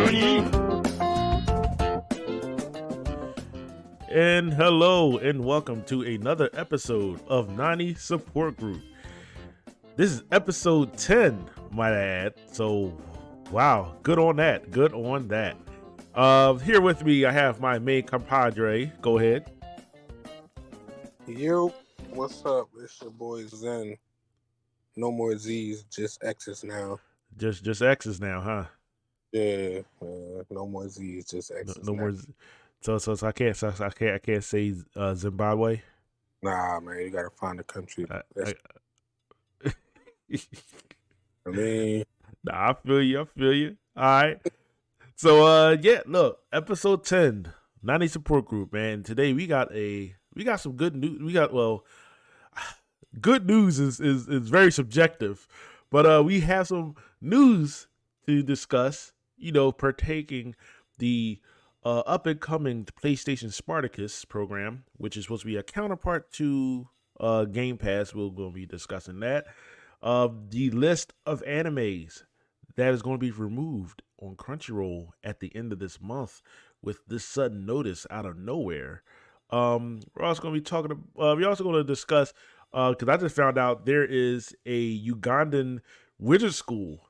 And hello and welcome to another episode of Nani Support Group. This is episode 10, might I add. So, wow, good on that. Here with me, I have my main compadre. Go ahead. Yo, what's up? It's your boy Zen. No more Z's, just X's now. Just X's now, huh? Yeah, no more Z's, just X's. No now. more. So I can't say Zimbabwe. Nah, man, you gotta find a country. I I feel you. All right. So look, episode 10, Nani Support Group, man. Today we got some good news. Good news is very subjective, but we have some news to discuss, partaking the up and coming PlayStation Spartacus program, which is supposed to be a counterpart to Game Pass. We're going to be discussing that. The list of animes that is going to be removed on Crunchyroll at the end of this month with this sudden notice out of nowhere. We're also going to be talking. We're also going to discuss because I just found out there is a Ugandan wizard school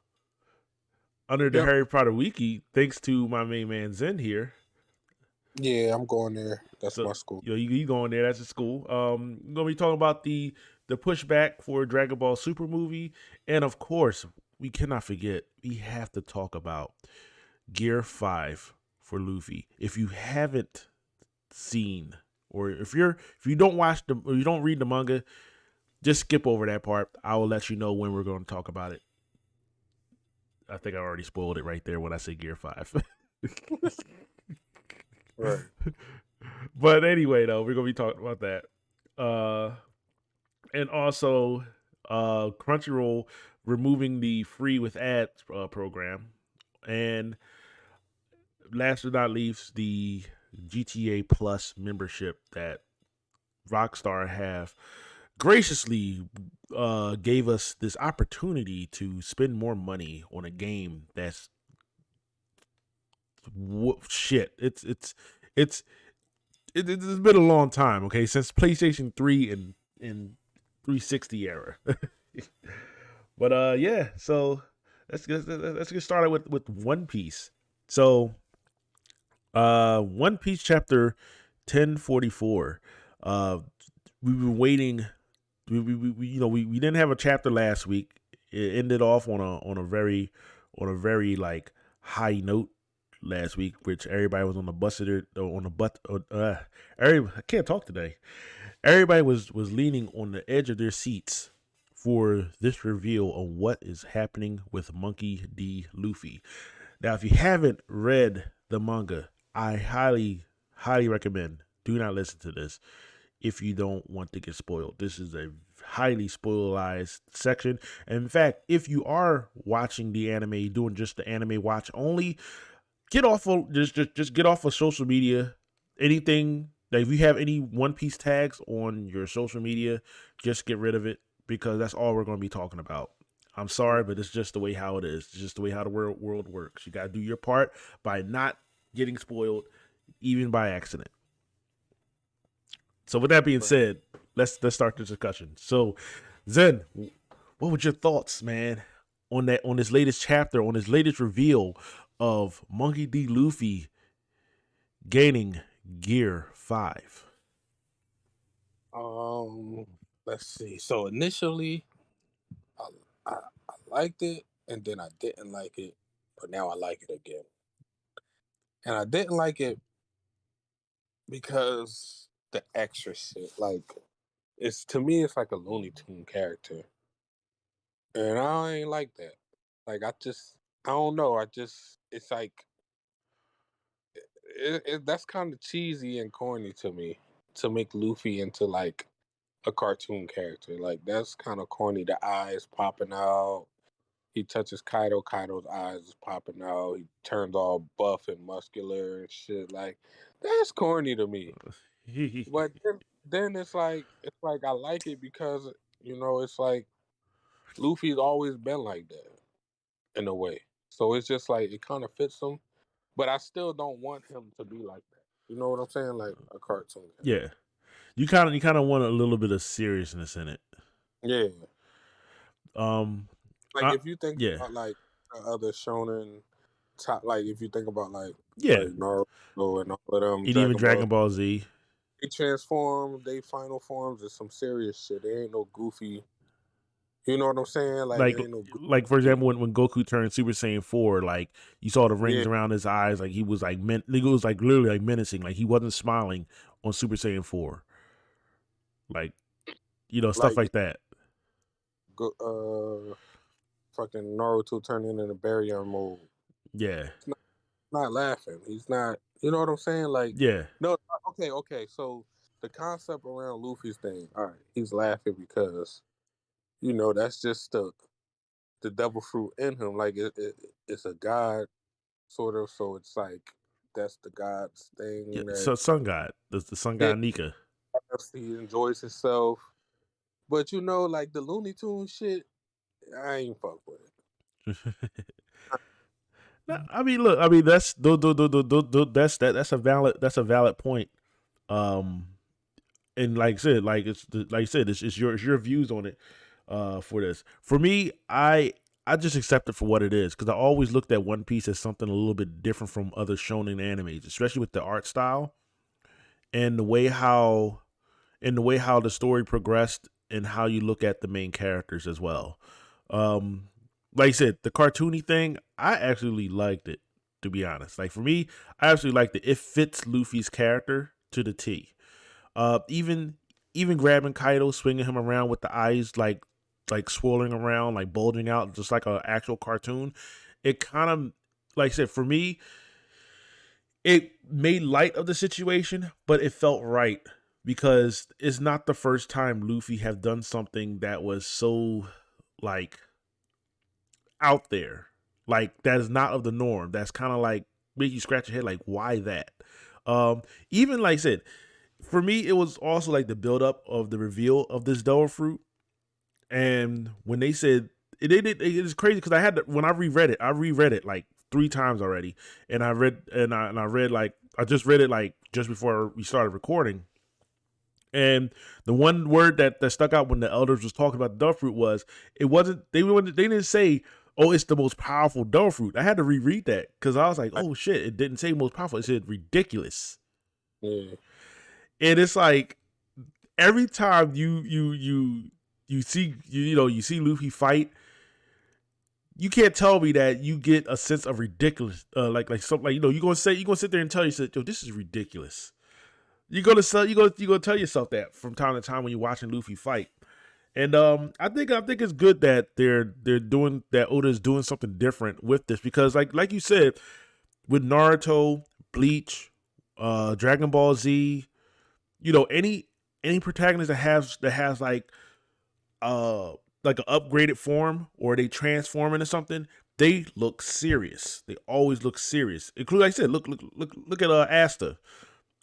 under the Harry Potter Wiki, thanks to my main man Zen here. Yeah, I'm going there. That's my school. You going there? That's a school. We're gonna be talking about the pushback for Dragon Ball Super movie, and of course, we cannot forget. We have to talk about Gear 5 for Luffy. If you haven't seen, or if you don't watch or you don't read the manga, just skip over that part. I will let you know when we're going to talk about it. I think I already spoiled it right there when I say Gear 5. Right. But anyway, though, we're going to be talking about that. And also, Crunchyroll removing the free with ads program. And last but not least, the GTA Plus membership that Rockstar have graciously gave us this opportunity to spend more money on a game that's shit. It's been a long time, okay, since PlayStation 3 and 360 era. But yeah, so let's get started with One Piece. So One Piece chapter 1044. We've been waiting. We didn't have a chapter last week. It ended off on a very like high note last week, which everybody was on the I can't talk today. Everybody was leaning on the edge of their seats for this reveal of what is happening with Monkey D. Luffy. Now, if you haven't read the manga, I highly recommend do not listen to this if you don't want to get spoiled. This is a highly spoilized section. And in fact, if you are watching the anime, doing just the anime watch only, get off of just get off of social media. Anything that, if you have any One Piece tags on your social media, just get rid of it, because that's all we're going to be talking about. I'm sorry, but it's just the way how it is. It's just the way how the world works. You got to do your part by not getting spoiled, even by accident. So with that being said, let's start the discussion. So, Zen, what were your thoughts, man, on this latest chapter, on this latest reveal of Monkey D. Luffy gaining Gear 5? Let's see. So initially, I liked it, and then I didn't like it, but now I like it again. And I didn't like it because the extra shit. Like, to me, it's like a Looney Tune character, and I ain't like that. Like, I don't know. It's like that's kind of cheesy and corny to me, to make Luffy into like a cartoon character. Like, that's kind of corny. The eyes popping out. He touches Kaido. Kaido's eyes is popping out. He turns all buff and muscular and shit. Like, that's corny to me. But then it's like I like it because it's like Luffy's always been like that in a way. So it's just like it kind of fits him. but I still don't want him to be like that. You know what I'm saying? Like a cartoon character. Yeah, you kind of want a little bit of seriousness in it. Yeah. Um, Like if you think yeah, about like the other shonen top, like if you think about yeah, like Naruto and all of them, and even Dragon Ball, Dragon Ball Z. they transform, they final forms is some serious shit. There ain't no goofy. You know what I'm saying? Like Like, there ain't no goofy like for shit. example, when Goku turned Super Saiyan 4, like you saw the rings Yeah, around his eyes, like he was like it was like literally like menacing, like he wasn't smiling on Super Saiyan 4, like stuff like like that. fucking Naruto turning into Baryon mode. Yeah, He's not laughing. He's not. You know what I'm saying? Like yeah, no. Okay. So the concept around Luffy's thing. All right, he's laughing because that's just the devil fruit in him. Like it's a god sort of. So it's like that's the god's yeah. thing that So Sun God, the Sun yeah, God Nika. he enjoys himself. But like the Looney Tunes shit, I ain't fuck with it. No, I mean, look, I mean that's a valid point. Um, and like I said, it's your views on it. For this, for me, I just accept it for what it is because I always looked at One Piece as something a little bit different from other shonen animes, especially with the art style and the way how the story progressed and how you look at the main characters as well. Um, like I said, the cartoony thing, I actually liked it. To be honest, like for me, I actually liked it. It fits Luffy's character to the T. Even grabbing Kaido, swinging him around with the eyes like swirling around, like bulging out, just like an actual cartoon. It kind of, like I said, for me, it made light of the situation, but it felt right because it's not the first time Luffy have done something that was so like out there, like that is not of the norm. That's kind of like make you scratch your head, like why that? Even like I said, for me, it was also like the build up of the reveal of this devil fruit. And when they said it is crazy because when I reread it like 3 times already, and I read like I just read it like just before we started recording. And the one word that stuck out when the elders was talking about the devil fruit was it wasn't they didn't say, oh, it's the most powerful devil fruit. I had to reread that because I was like, oh shit, it didn't say most powerful. It said ridiculous. Yeah. And it's like every time you see you see Luffy fight, you can't tell me that you get a sense of ridiculous, like something like you're gonna sit there and tell yourself, yo, this is ridiculous. You're gonna tell yourself that from time to time when you're watching Luffy fight. And I think it's good that they're doing that. Oda's doing something different with this because like you said with Naruto, Bleach, Dragon Ball Z, any protagonist that has like an upgraded form or they transform into something, they look serious. They always look serious. Including, like I said, look at Asta,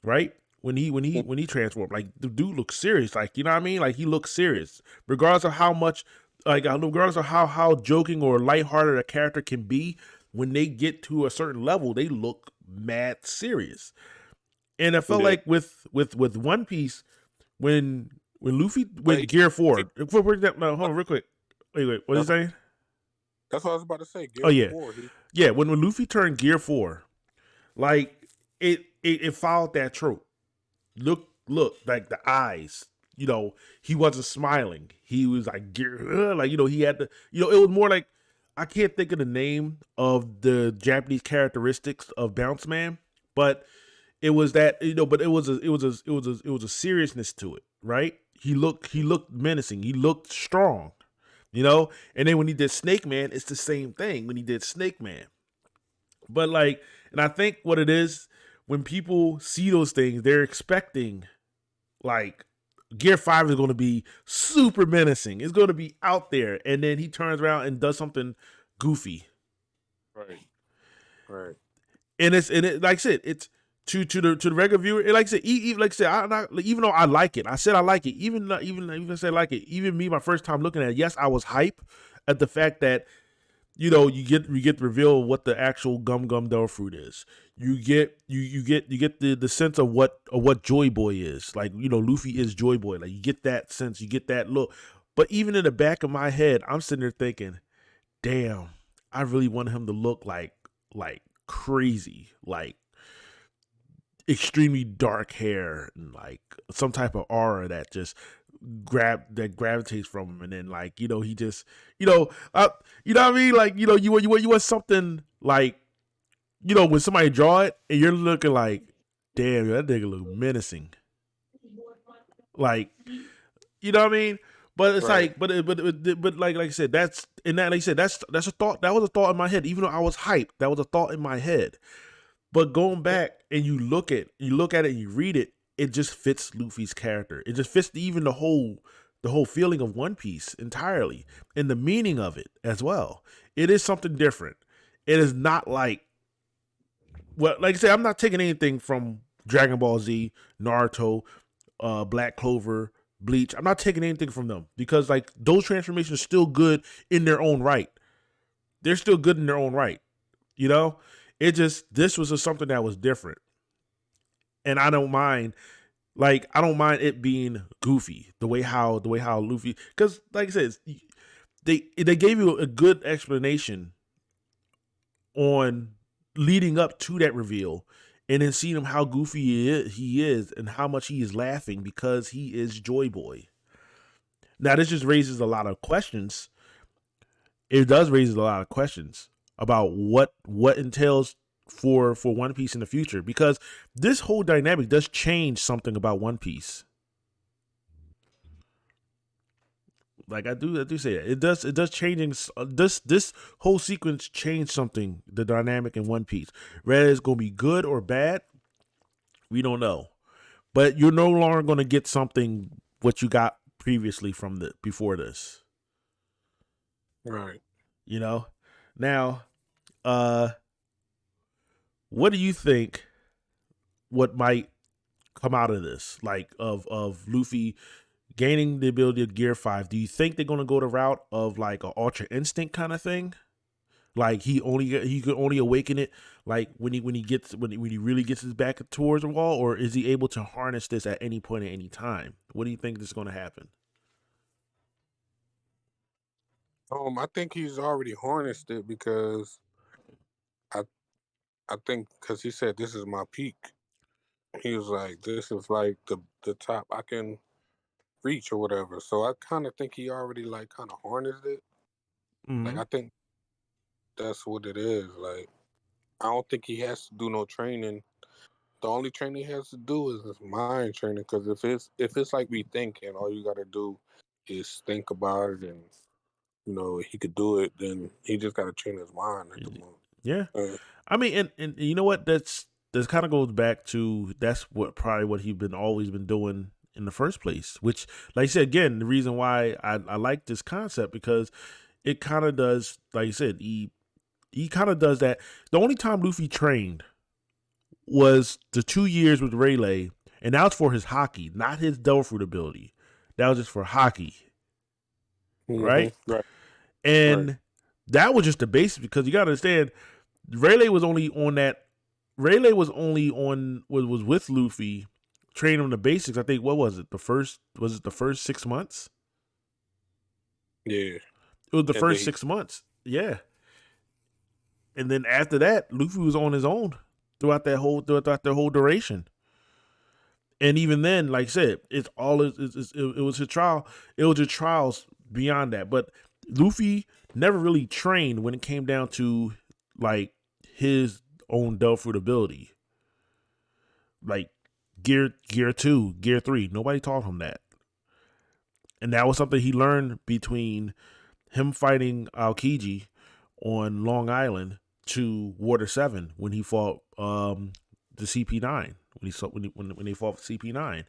right? When he transformed, like the dude looks serious. Like what I mean? Like he looks serious, regardless of how much, regardless of how joking or lighthearted a character can be. When they get to a certain level, they look mad serious. And I felt Yeah. like with One Piece, when Luffy went Like Gear 4, no, hold on real quick. Wait, what are you that's saying? that's what I was about to say. Oh Gear yeah, 4. yeah. When Luffy turned Gear 4, like it followed that trope. Look, like the eyes. He wasn't smiling. He was like gear, like he had the. It was more like I can't think of the name of the Japanese characteristics of Bounce Man, but it was that but it was a seriousness to it, right? He looked menacing. He looked strong, And then when he did Snake Man, it's the same thing. When he did Snake Man, but like, and I think what it is when people see those things, they're expecting like Gear 5 is going to be super menacing. It's going to be out there, and then he turns around and does something goofy. Right. Right. And like I said, it's to the regular viewer. And like I said, like I said, even though I like it, I said I like it. Even said I like it. Even me, my first time looking at it, yes, I was hype at the fact that you get the reveal of what the actual gum gum devil fruit is. You get the sense of what Joy Boy is. Like, Luffy is Joy Boy. Like, you get that sense, you get that look. But even in the back of my head, I'm sitting there thinking, damn, I really want him to look like crazy, like extremely dark hair and like some type of aura that just gravitates from him, and then like he just what I mean, like you want something like when somebody draw it and you're looking like, damn, that nigga look menacing, like what I mean. But it's Right. like, but like I said, that's and that like I said, that's a thought. That was a thought in my head. Even though I was hyped, that was a thought in my head. But going back and you look at it and you read it, it just fits Luffy's character. It just fits even the whole feeling of One Piece entirely, and the meaning of it as well. It is something different. It is not like, well, like I said, I'm not taking anything from Dragon Ball Z, Naruto, Black Clover, Bleach. I'm not taking anything from them because like those transformations are still good in their own right. They're still good in their own right. You know, this was just something that was different, and I don't mind it being goofy the way how Luffy, because like I said, they gave you a good explanation on leading up to that reveal, and then seeing him how goofy he is and how much he is laughing because he is Joy Boy. Now this just raises a lot of questions. It does raise a lot of questions about what entails for One Piece in the future, because this whole dynamic does change something about One Piece. Like I do say that it does changing this whole sequence change something, the dynamic in One Piece. Whether it's gonna be good or bad, we don't know. But you're no longer gonna get something what you got previously from the before this. Right. You know. Now, uh, what do you think? What might come out of this? Like of Luffy gaining the ability of Gear 5? Do you think they're gonna go the route of like an Ultra Instinct kind of thing? Like he could only awaken it like when he really gets his back towards the wall, or is he able to harness this at any point at any time? What do you think is going to happen? I think he's already harnessed it because I I think because he said this is my peak. He was like, this is like the top I can reach or whatever. So I kind of think he already like kind of harnessed it. Like Mm-hmm. I think that's what it is. Like I don't think he has to do no training. The only training he has to do is this mind training. Because if it's like we think and all you got to do is think about it and he could do it, then he just got to train his mind at the moment. Yeah, Uh, I mean, and you know what? That's kind of goes back to that's what probably what he's been always been doing in the first place. Which, like I said again, the reason why I like this concept because it kind of does, like you said, he kind of does that. The only time Luffy trained was the 2 years with Rayleigh, and that was for his hockey, not his devil fruit ability. That was just for hockey, right? right, right. And that was just the basics because you gotta understand, Rayleigh was only on that. Rayleigh was only on was with Luffy, training on the basics. I think what was it? The first 6 months? Yeah, It was the and then first 6 months. Yeah, and then after that, Luffy was on his own throughout their whole duration. And even then, like I said, it was a trial. It was a trials beyond that. But Luffy never really trained when it came down to like his own Delphoid ability, like gear 2, gear 3. Nobody taught him that, and that was something he learned between him fighting Aokiji on Long Island to Water 7 when he fought the CP9 when they fought CP9.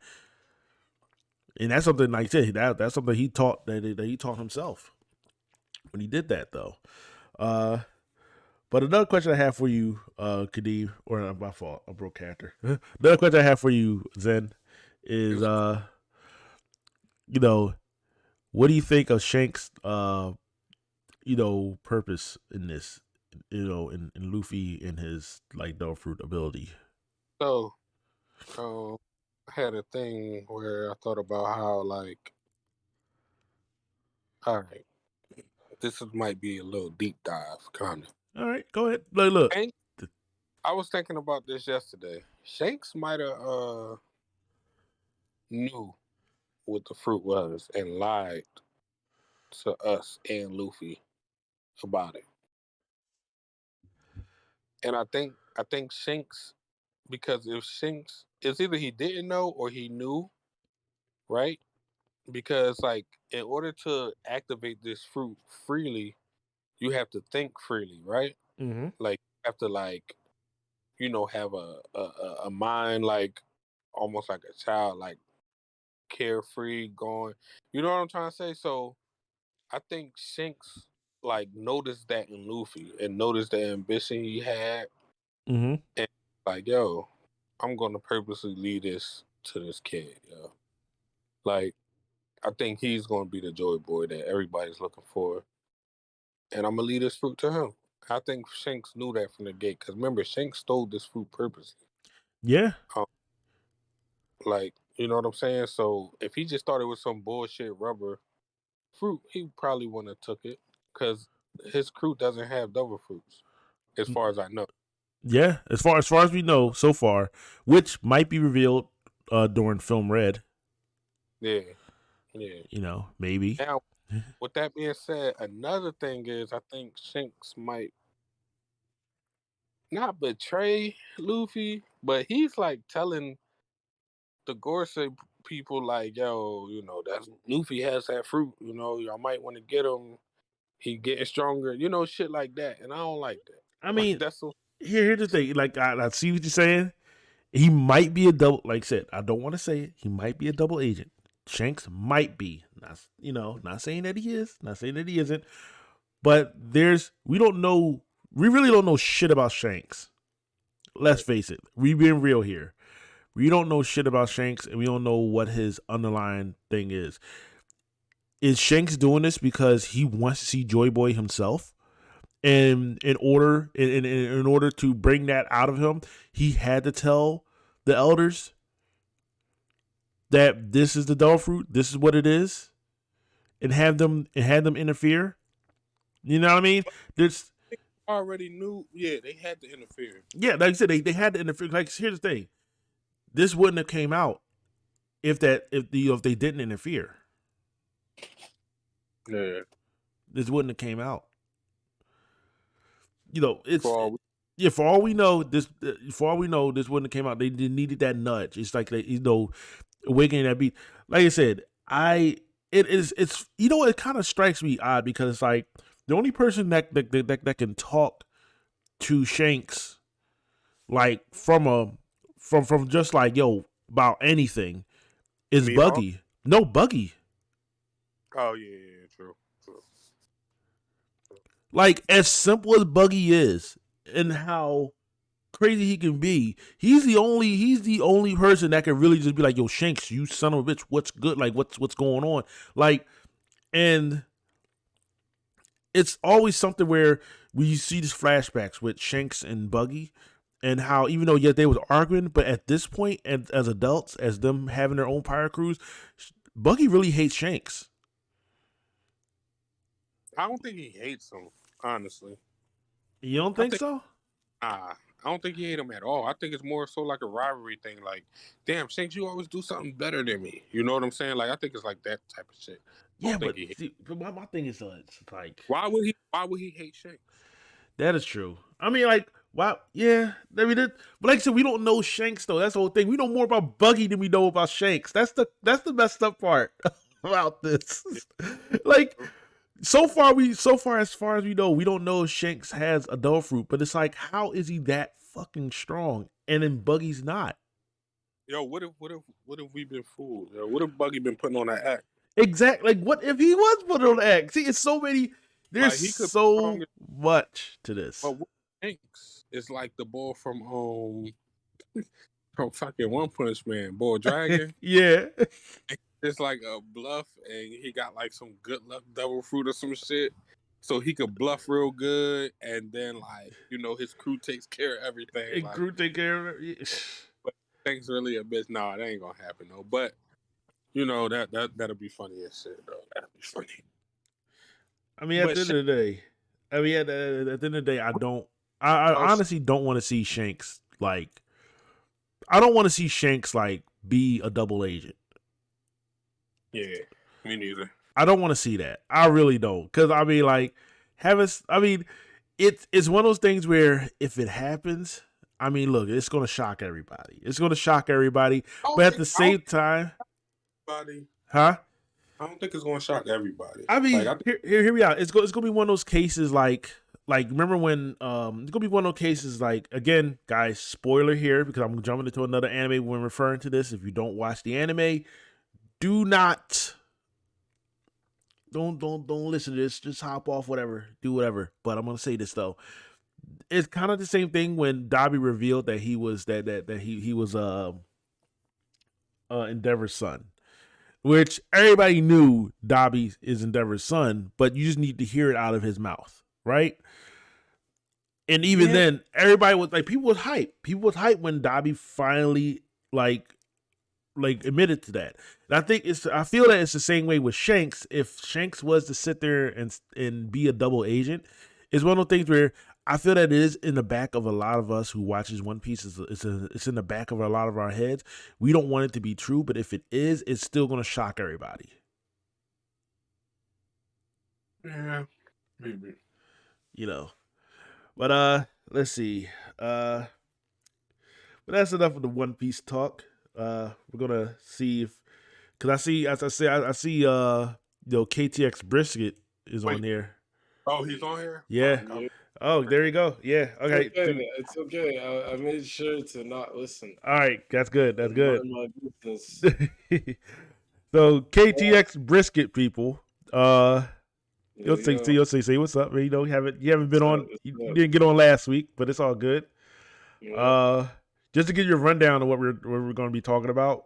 And that's something like I said, that's something he taught that he taught himself when he did that though. Uh, but another question I have for you, Kadeem, or my fault, a broke character. Another question I have for you, Zen, is it's you know, what do you think of Shanks? purpose in this, in Luffy and his like devil fruit ability. So, I had a thing where I thought about how, like, all right, might be a little deep dive, kind of. All right, go ahead. Look. Shanks, I was thinking about this yesterday. Shanks might have knew what the fruit was and lied to us and Luffy about it. And I think Shanks, because if Shanks, it's either he didn't know or he knew, right? Because like in order to activate this fruit freely, you have to think freely, right? Mm-hmm. Like you have to like have a mind like almost like a child, like carefree, going. You know what I'm trying to say? So I think Shanks like noticed that in Luffy and noticed the ambition he had, Mm-hmm. and like, yo, I'm gonna purposely lead this to this kid, yo. Like, I think he's gonna be the joy boy that everybody's looking for, and I'm gonna lead this fruit to him. I think Shanks knew that from the gate, because remember, Shanks stole this fruit purposely. Yeah. Um, like, you know what I'm saying? So if he just started with some bullshit rubber fruit, he probably wouldn't have took it, because his crew doesn't have double fruits, as far as I know. Yeah. As far as we know so far, which might be revealed during film Red. Yeah, yeah. Maybe. Now, with that being said, another thing is I think Shanks might not betray Luffy, but he's like telling the Gorse people like, yo, that's Luffy has that fruit, y'all might want to get him. He getting stronger, shit like that. And I don't like that. I Like mean, that's so here's the thing. Like, I see what you're saying. He might be a double. Like I said, I don't want to say it. He might be a double agent. Shanks might be. Not saying that he is. Not saying that he isn't. But we don't know. We really don't know shit about Shanks. Let's right. face it. We being real here. We don't know shit about Shanks, and we don't know what his underlying thing is. Is Shanks doing this because he wants to see Joy Boy himself? And in order to bring that out of him, he had to tell the elders that this is the devil fruit, this is what it is, and have them interfere. You know what I mean? There's Already knew, yeah, they had to interfere. Yeah, like I said, they had to interfere. Like, here's the thing: this wouldn't have came out if they didn't interfere. Yeah. This wouldn't have came out. For It's all yeah. For all we know, this wouldn't have came out. They needed that nudge. It's like awakening that beat. Like I said, it kind of strikes me odd because it's like the only person that can talk to Shanks like from just like about anything is Mihawk? Buggy. No, Buggy. Oh yeah, true. True. Like, as simple as Buggy is and how crazy he can be, he's the only person that can really just be like, yo, Shanks, you son of a bitch, what's good? Like, what's going on? Like, and it's always something where we see these flashbacks with Shanks and Buggy, and how even though they was arguing, but at this point, and as adults, as them having their own pirate crews, Buggy really hates Shanks. I don't think he hates him, honestly. You don't I think think so? I don't think he hate him at all. I think it's more so like a rivalry thing. Like, damn, Shanks, you always do something better than me. You know what I'm saying? Like, I think it's like that type of shit. I Yeah, don't think but he hate. see, but my thing is, it's like Why would he? Why would he hate Shanks? that is true. I mean, like, wow, yeah. I mean, but like I said, we don't know Shanks though. That's the whole thing. We know more about Buggy than we know about Shanks. That's the messed up part about this. Like, as far as we know, we don't know if Shanks has adult fruit. But it's like, how is he that fucking strong? And then Buggy's not. Yo, what if we been fooled? Yo, what if Buggy been putting on that act? Exactly. Like, what if he was put on X? See, it's so many. There's Like he could be so strong, much to this. but what Shanks is like the boy from fucking One Punch Man, boy Dragon. Yeah. It's like a bluff, and he got like some good luck double fruit or some shit. so he could bluff real good, and then his crew takes care of everything. And crew take care of it. But Shank's really a bitch. Nah, that ain't gonna happen though. But that'll be funny as shit though. That'll be funny. I mean, at the end of the day, I honestly don't want to see Shanks be a double agent. Yeah, me neither. I don't want to see that. I really don't, because it's one of those things where if it happens, I mean, look, it's going to shock everybody. But at the same time, huh? I don't think it's going to shock everybody. I mean, hear me out. It's going to be one of those cases like remember when it's going to be one of those cases again, guys, spoiler here because I'm jumping into another anime when referring to this. If you don't watch the anime, don't listen to this. Just hop off, do whatever. But I'm going to say this though. It's kind of the same thing when Dobby revealed that he was he was Endeavor's son. Which everybody knew Dobby is Endeavor's son, but you just need to hear it out of his mouth, right? And even then, everybody was people was hyped. People was hyped when Dobby finally admitted to that. And I feel that it's the same way with Shanks. If Shanks was to sit there and be a double agent, it's one of those things where I feel that it is in the back of a lot of us who watches One Piece. It's in the back of a lot of our heads. We don't want it to be true, but if it is, it's still going to shock everybody. Yeah, maybe. But let's see. But that's enough of the One Piece talk. We're gonna see because I see KTX Brisket is on here. Oh, he's on here. Yeah. Oh, there you go. Yeah. Okay. It's okay. I made sure to not listen. All right. That's good. That's good. So KTX Brisket people. You'll say what's up, man. You haven't been on. You didn't get on last week, but it's all good. Just to give you a rundown of what we're going to be talking about.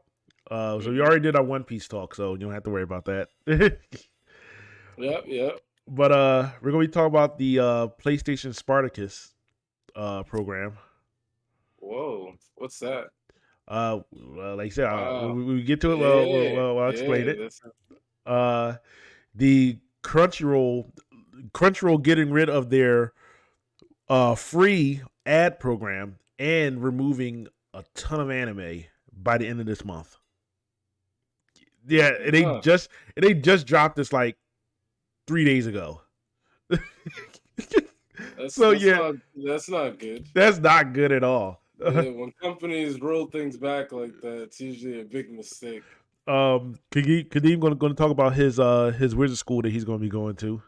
So we already did our One Piece talk, so you don't have to worry about that. Yep. But we're going to be talking about the PlayStation Spartacus program. Whoa, what's that? Like I said, we get to it. I'll explain it. The Crunchyroll getting rid of their free ad program and removing a ton of anime by the end of this month. Yeah, they just dropped this 3 days ago. That's not good. That's not good at all. When companies roll things back like that, it's usually a big mistake. Kadeem going to talk about his wizard school that he's going to be going to.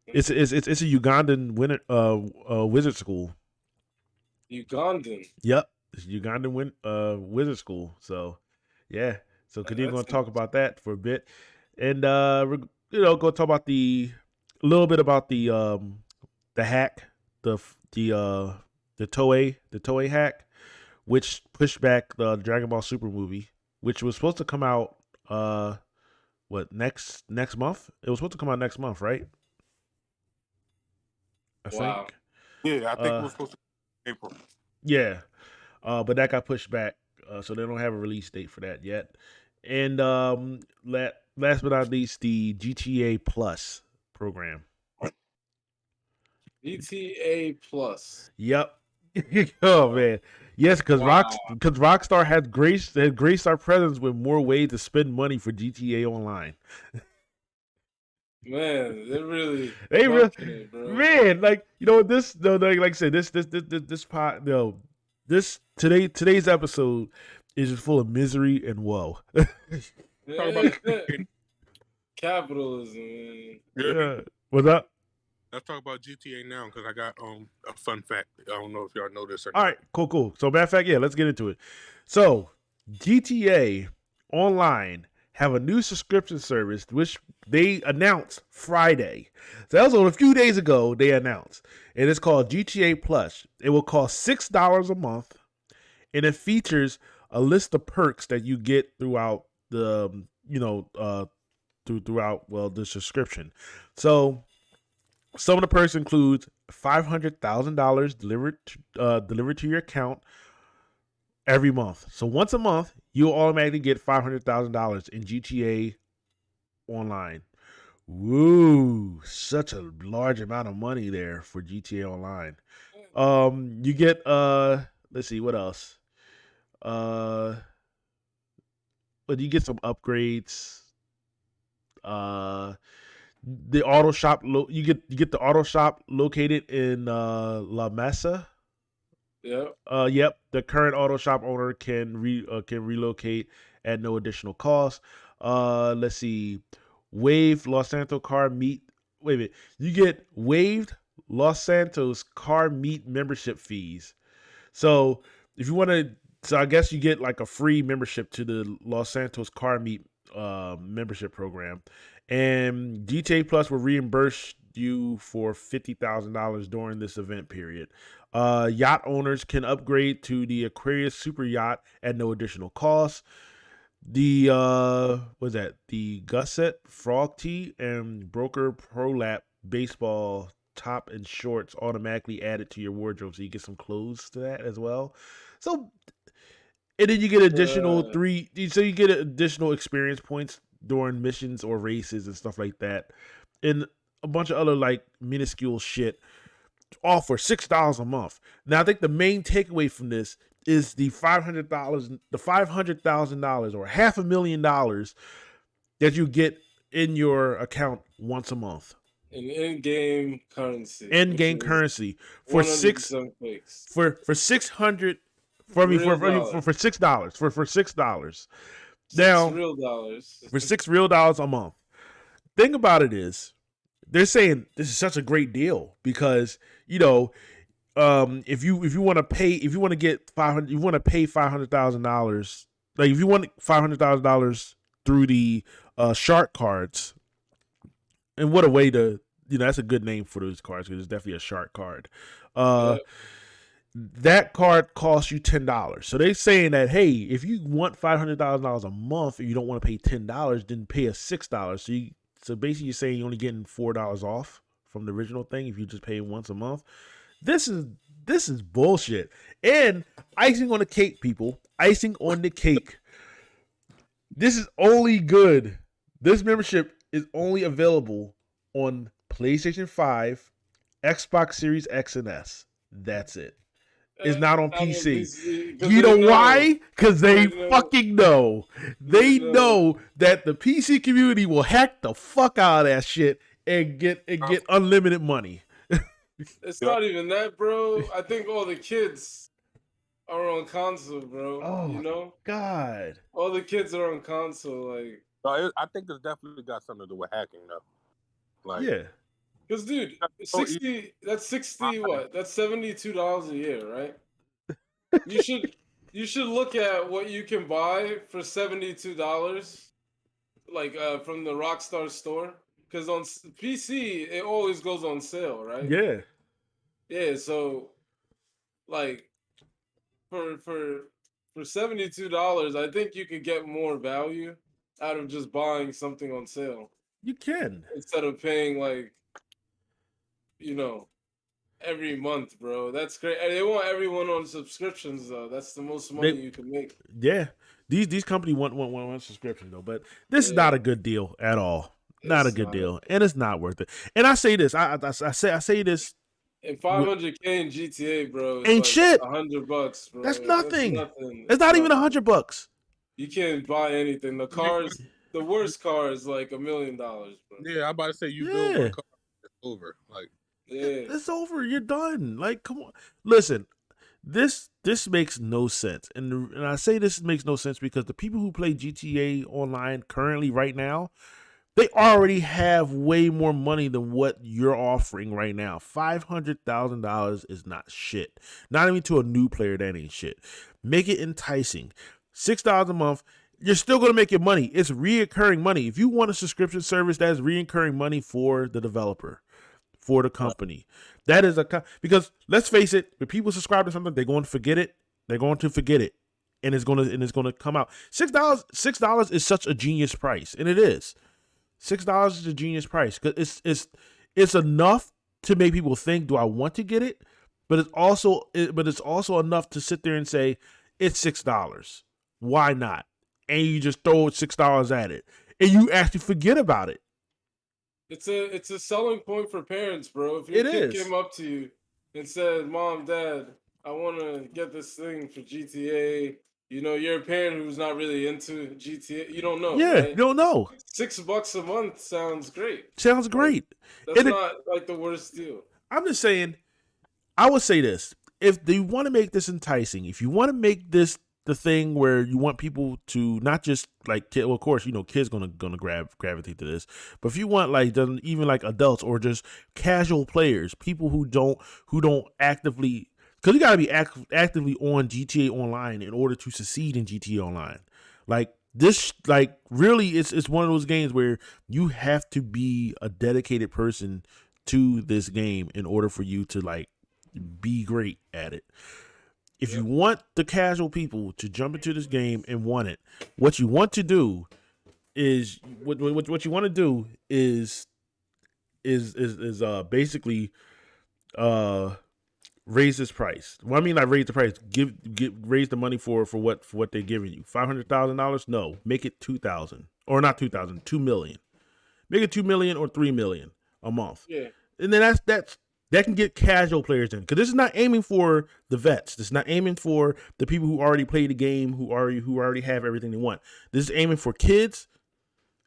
It's a Ugandan wizard school. Ugandan. Yep, it's Ugandan wizard school. So yeah, so Kadeem going to talk about that for a bit, and we're going to talk about a little bit about the hack, the Toei hack, which pushed back the Dragon Ball Super movie, which was supposed to come out next month? It was supposed to come out next month, right? I think. Yeah, I think it was supposed to be April. Yeah. But that got pushed back. So they don't have a release date for that yet. And last but not least, the GTA Plus program. GTA Plus. Yep. Oh man, yes, because Rockstar had graced our presence with more ways to spend money for GTA Online. Man, they really, it, bro. Man, like I said, today's episode is just full of misery and woe. Capitalism, man. Yeah. What's up? Let's talk about GTA now because I got a fun fact. I don't know if y'all know this or not. All right, cool. So matter of fact, let's get into it. So GTA Online have a new subscription service which they announced Friday. So that was a few days ago they announced. And it's called GTA Plus. It will cost $6 a month, and it features a list of perks that you get throughout the throughout the subscription. So some of the perks includes $500,000 delivered to your account every month. So once a month, you'll automatically get $500,000 in GTA Online. Woo! Such a large amount of money there for GTA Online. You get let's see what else. But you get some upgrades. The auto shop you get the auto shop located in La Mesa. Yep. Yep. The current auto shop owner can relocate at no additional cost. Let's see. Waived Los Santos car meet. Wait a minute. You get waived Los Santos car meet membership fees. So if you want to, I guess you get like a free membership to the Los Santos car meet membership program, and GTA Plus will reimburse you for $50,000 during this event period. Yacht owners can upgrade to the Aquarius Super Yacht at no additional cost. The what's that? The Gusset Frog Tee and Broker Pro Lap baseball top and shorts automatically added to your wardrobe, so you get some clothes to that as well. So, and then you get additional you get additional experience points during missions or races and stuff like that, and a bunch of other like minuscule shit, all for $6 a month. Now, I think the main takeaway from this is the $500,000 or $500,000 that you get in your account once a month. In-game currency. In-game currency for $600 for $600 for $6 for $6. Now, real dollars. For $6 real a month. Thing about it is, they're saying this is such a great deal because if you want to pay $500,000, like if you want $500,000 through the shark cards, and what a way to that's a good name for those cards because it's definitely a shark card. That card costs you $10. So they're saying that, hey, if you want $500,000 a month and you don't want to pay $10, then pay us $6. So basically you're saying you're only getting $4 off from the original thing if you just pay once a month. This is bullshit. And icing on the cake, people. Icing on the cake. This is only good. This membership is only available on PlayStation 5, Xbox Series X and S. That's it. It's not on PC. You know why? Because they fucking know. They know that the PC community will hack the fuck out of that shit and get unlimited money. It's not even that, bro. I think all the kids are on console, bro. Oh, God. All the kids are on console, like. I think it's definitely got something to do with hacking, though. Like, yeah. Because, dude, that's $60 what? That's $72 a year, right? You should look at what you can buy for $72, like from the Rockstar store. Because on PC, it always goes on sale, right? Yeah. Yeah, so, like, for $72, I think you can get more value out of just buying something on sale. You can. Instead of paying, like, every month, bro. That's great. And they want everyone on subscriptions, though. That's the most money you can make. Yeah. These companies want subscription, though. But this is not a good deal at all. Not a good deal. And it's not worth it. And I say this. I say this. And $500K in GTA, bro, ain't like shit. $100, bro. That's nothing. It's not even $100. You can't buy anything. The cars, the worst car is like $1 million, bro. Yeah, I'm about to say you build one car, it's over. Like, it's over. You're done. Like, come on. Listen, this makes no sense, and I say this makes no sense because the people who play GTA Online currently right now, they already have way more money than what you're offering right now. $500,000 is not shit. Not even to a new player, that ain't shit. Make it enticing. $6 a month. You're still going to make your money. It's reoccurring money. If you want a subscription service, that's reoccurring money for the developer, for the company. That is because let's face it, when people subscribe to something, they're going to forget it. They're going to forget it, and it's going to come out. $6 is such a genius price, and it is. $6 is a genius price because it's enough to make people think, do I want to get it? But it's also enough to sit there and say it's $6. Why not? And you just throw $6 at it, and you actually forget about it. It's a selling point for parents, bro. If your It kid is. came up to you and said, "Mom, Dad, I want to get this thing for GTA," you know, you're a parent who's not really into GTA. You don't know, Yeah, you right? don't know. $6 a month sounds great. Sounds Like, great. that's not like the worst deal. I'm just saying, I would say this. If they want to make this enticing, if you want to make this the thing where you want people to not just like, well, of course, you know, kids gonna gravitate to this, but if you want like even like adults or just casual players, people who don't actively, because you got to be actively on GTA Online in order to succeed in GTA Online. Like this, like really, it's one of those games where you have to be a dedicated person to this game in order for you to like be great at it. If you want the casual people to jump into this game and want it, what you want to do is what you want to do is basically raise this price. Well, I mean, not raise the price. Raise the money for what they're giving you. $500,000? No, make it 2,000 or not 2,000. 2 million. Make it 2 million or 3 million a month. Yeah. And then that can get casual players in, because this is not aiming for the vets. This is not aiming for the people who already play the game, who already have everything they want. This is aiming for kids,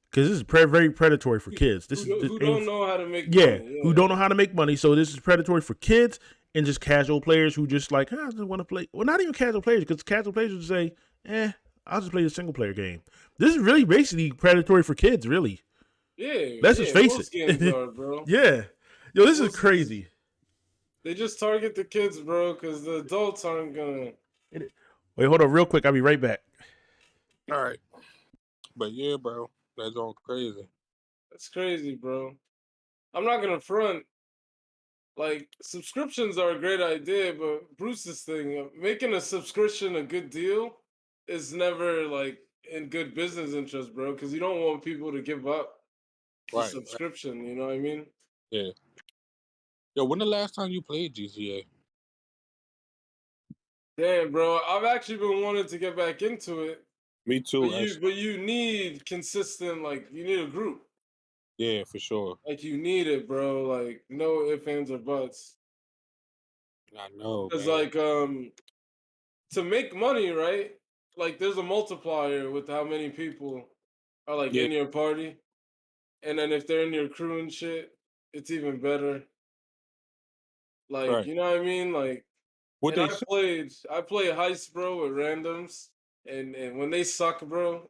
because this is very predatory for kids. Who don't know how to make money. Yeah, who don't know how to make money. So this is predatory for kids and just casual players who just like, I just want to play. Well, not even casual players, because casual players would say, I'll just play the single player game. This is really basically predatory for kids, really. Yeah, let's just face it. Games are, bro. Yeah, yo, this is crazy. They just target the kids, bro, because the adults aren't gonna. Wait, hold on, real quick. I'll be right back. All right, but yeah, bro, that's all crazy. That's crazy, bro. I'm not gonna front. Like, subscriptions are a great idea, but Bruce's thing, making a subscription a good deal, is never like in good business interest, bro. Because you don't want people to give up the subscription. You know what I mean? Yeah. Yo, when the last time you played GTA? Damn, bro. I've actually been wanting to get back into it. Me too. But you need consistent, like, you need a group. Yeah, for sure. Like, you need it, bro. Like, no ifs, ands, or buts. I know. Because, like, to make money, right? Like, there's a multiplier with how many people are, like, in your party. And then if they're in your crew and shit, it's even better. Like, you know what I mean? Like, what and I played heist, bro, with randoms. And when they suck, bro,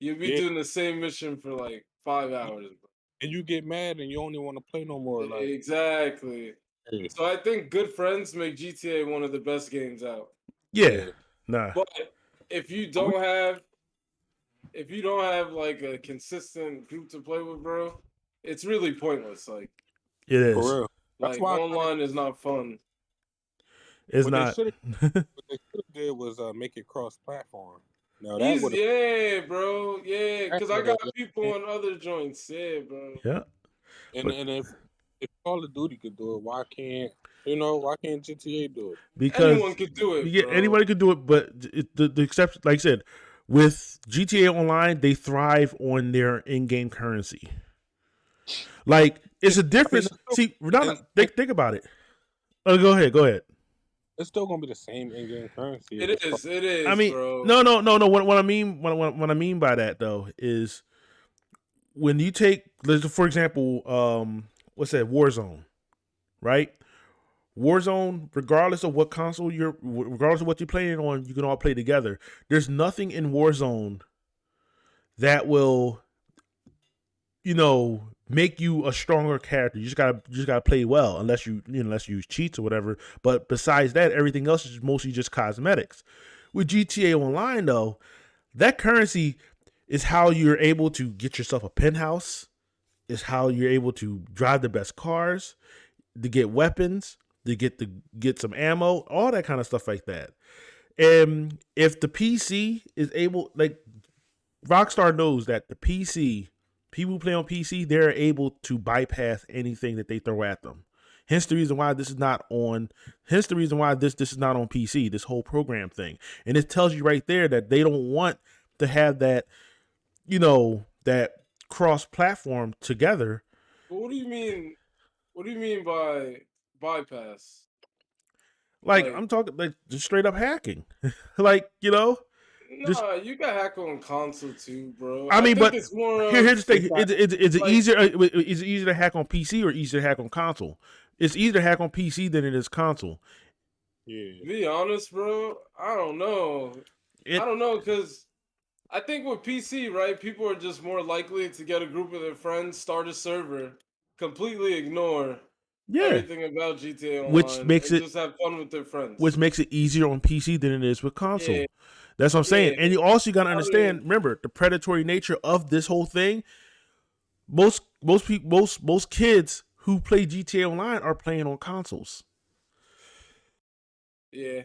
you'll be doing the same mission for like 5 hours, bro. And you get mad and you only want to play no more. Like, exactly. Hey. So I think good friends make GTA one of the best games out. Yeah. Nah. But if you don't have like a consistent group to play with, bro, it's really pointless. Like, it is. For real. That's why online is not fun. It's not. What they should have did was make it cross-platform. No, that would. Yeah, bro. Yeah, because I got people on other joints. Yeah, bro. Yeah. And if Call of Duty could do it, why can't GTA do it? Because anyone could do it. Yeah, anybody could do it, but the exception, like I said, with GTA Online, they thrive on their in-game currency. Like, it's a difference. See, think about it. Oh, go ahead. It's still gonna be the same in-game currency. It is. I mean, bro. No. What I mean by that though is when you take, for example, what's that? Warzone, right? Warzone, regardless of what console regardless of what you're playing on, you can all play together. There's nothing in Warzone that will, make you a stronger character. You just gotta play well, unless you use cheats or whatever. But besides that, everything else is mostly just cosmetics. With GTA Online, though, that currency is how you're able to get yourself a penthouse. Is how you're able to drive the best cars, to get weapons, to get some ammo, all that kind of stuff like that. And if the PC is able, like, Rockstar knows that the PC people who play on PC, they're able to bypass anything that they throw at them. Hence the reason why this is not on. Hence the reason why this is not on PC. This whole program thing, and it tells you right there that they don't want to have that, that cross-platform together. But what do you mean? What do you mean by bypass? Like I'm talking like just straight up hacking, like Nah, you got hack on console too, bro. I mean, think but it's more here's the thing: is it like- easier? Is it easier to hack on PC or easier to hack on console? It's easier to hack on PC than it is console. Yeah. To be honest, bro, I don't know. I don't know, because I think with PC, right, people are just more likely to get a group of their friends, start a server, completely ignore everything about GTA Online, which makes and it just have fun with their friends. Which makes it easier on PC than it is with console. Yeah. That's what I'm saying. Yeah. And you also got to understand, remember, the predatory nature of this whole thing. Most kids who play GTA Online are playing on consoles. Yeah,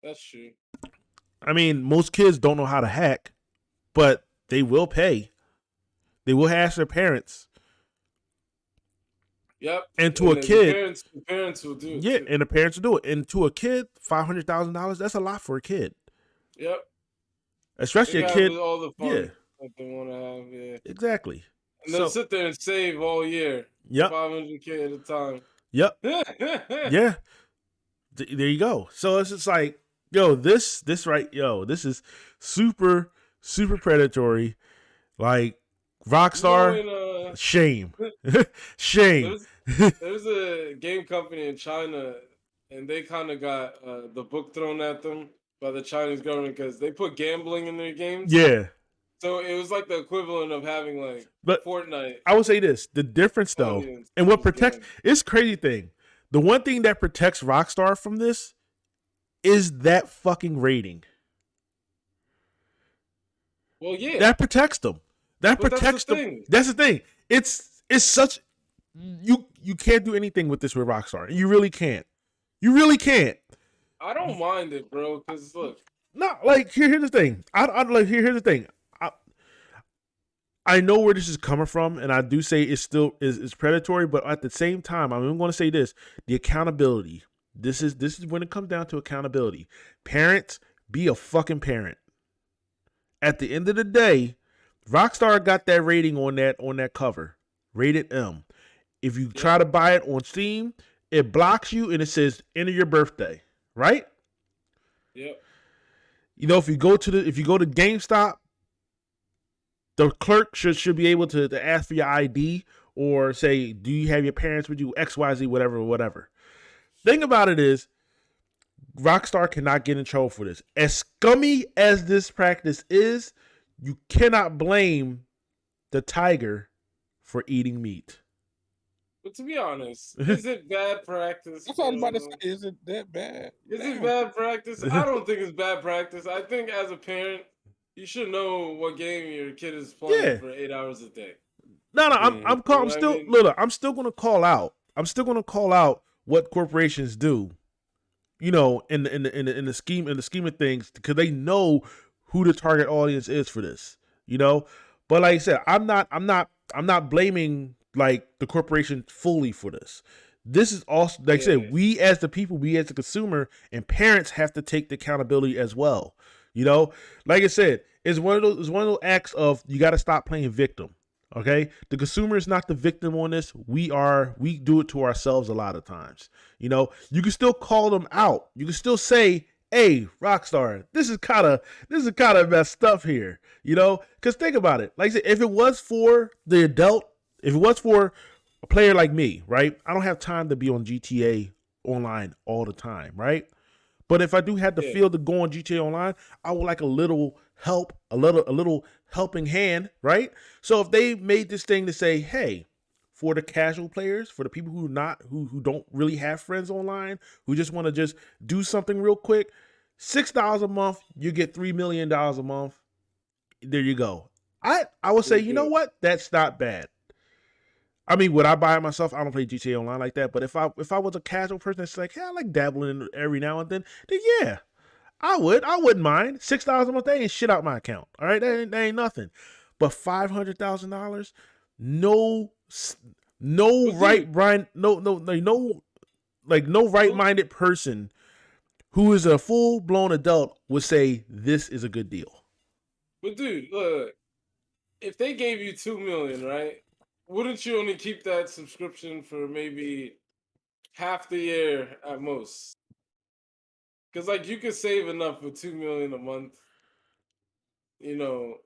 that's true. I mean, most kids don't know how to hack, but they will pay. They will ask their parents. Yep. And to a kid, the parents will do it. Yeah, too. and the parents will do it. And to a kid, $500,000, that's a lot for a kid. Yep. Especially a kid. All the fun Yeah. that they want to have. Yeah. Exactly. And they'll sit there and save all year. Yep. $500K at a time. Yep. Yeah. There you go. So it's just like, this is super, super predatory. Like Rockstar, shame. Shame. There's a game company in China, and they kind of got the book thrown at them by the Chinese government because they put gambling in their games. Yeah. So it was like the equivalent of having Fortnite. I would say this: the difference, though, and what protects it's crazy thing. The one thing that protects Rockstar from this is that fucking rating. Well, yeah, that protects them. That protects them. That's the thing. It's such you can't do anything with this with Rockstar. You really can't. You really can't. I don't mind it, bro. Because look, no, like here's the thing. Here's the thing. I know where this is coming from, and I do say it's still is predatory, but at the same time, I'm going to say this: the accountability. This is when it comes down to accountability. Parents, be a fucking parent. At the end of the day, Rockstar got that rating on that cover, rated M. If you try to buy it on Steam, it blocks you and it says enter your birthday, right? Yep. If you go to GameStop, the clerk should be able to ask for your ID or say, do you have your parents with you, XYZ, whatever. Thing about it is, Rockstar cannot get in trouble for this. As scummy as this practice is, you cannot blame the tiger for eating meat. But to be honest, is it bad practice? That's what I was about to say. Is it that bad? Is it bad practice? I don't think it's bad practice. I think as a parent, you should know what game your kid is playing for 8 hours a day. No, I'm still gonna call out. I'm still gonna call out what corporations do. In the scheme of things, because they know who the target audience is for this. But like I said, I'm not blaming like the corporation fully for this. This is also, like I said, we as the people, we as the consumer and parents have to take the accountability as well. Like I said, it's one of those acts of you got to stop playing victim. Okay, the consumer is not the victim on this. We do it to ourselves a lot of times. You can still call them out. You can still say, "Hey, Rockstar, this is kind of messed up here." Because think about it. Like I said, if it was for the adult, if it was for a player like me, right? I don't have time to be on GTA Online all the time, right? But if I do have the feel to go on GTA Online, I would like a little help, a little helping hand, right? So if they made this thing to say, hey, for the casual players, for the people who don't really have friends online, who just want to just do something real quick, $6 a month, you get $3 million a month. There you go. I would say, you know what? That's not bad. I mean, would I buy it myself? I don't play GTA Online like that. But if I was a casual person that's like, hey, I like dabbling every now and then yeah, I wouldn't mind. $6 a month, that ain't shit out my account. All right, that ain't nothing. but $500,000, no, no But right, dude, Brian, no right-minded person who is a full-blown adult would say this is a good deal. but dude, look, if they gave you $2 million, right? Wouldn't you only keep that subscription for maybe half the year at most? Because like you could save enough with $2 million a month, you know,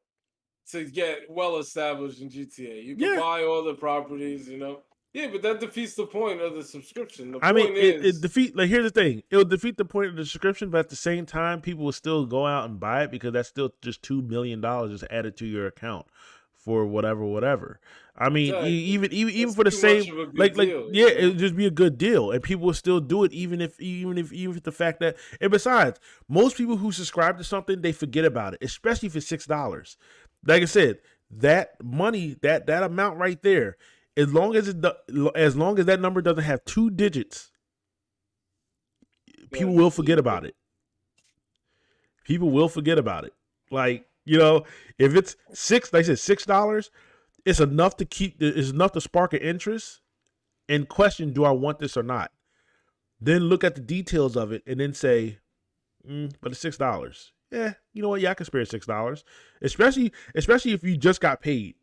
to get well established in GTA. You could Yeah, buy all the properties, you know. Yeah, but that defeats the point of the subscription. The I mean, point it is defeat. Like, here's the thing: it will defeat the point of the subscription, but at the same time, people will still go out and buy it because that's still just $2 million just added to your account for whatever. I mean, exactly even that's for the too much same, of a good deal, yeah, you it know. would just be a good deal, and people will still do it, even if the fact that, and besides, most people who subscribe to something, they forget about it, especially if it's $6. Like I said, that money, that amount right there, as long as that number doesn't have 2 digits, Yeah, people will forget about it. People will forget about it. Like, if it's like I said, $6, it's enough to it's enough to spark an interest and question, do I want this or not? Then look at the details of it and then say, but it's $6. Yeah, you know what? Yeah, I can spare $6. Especially if you just got paid.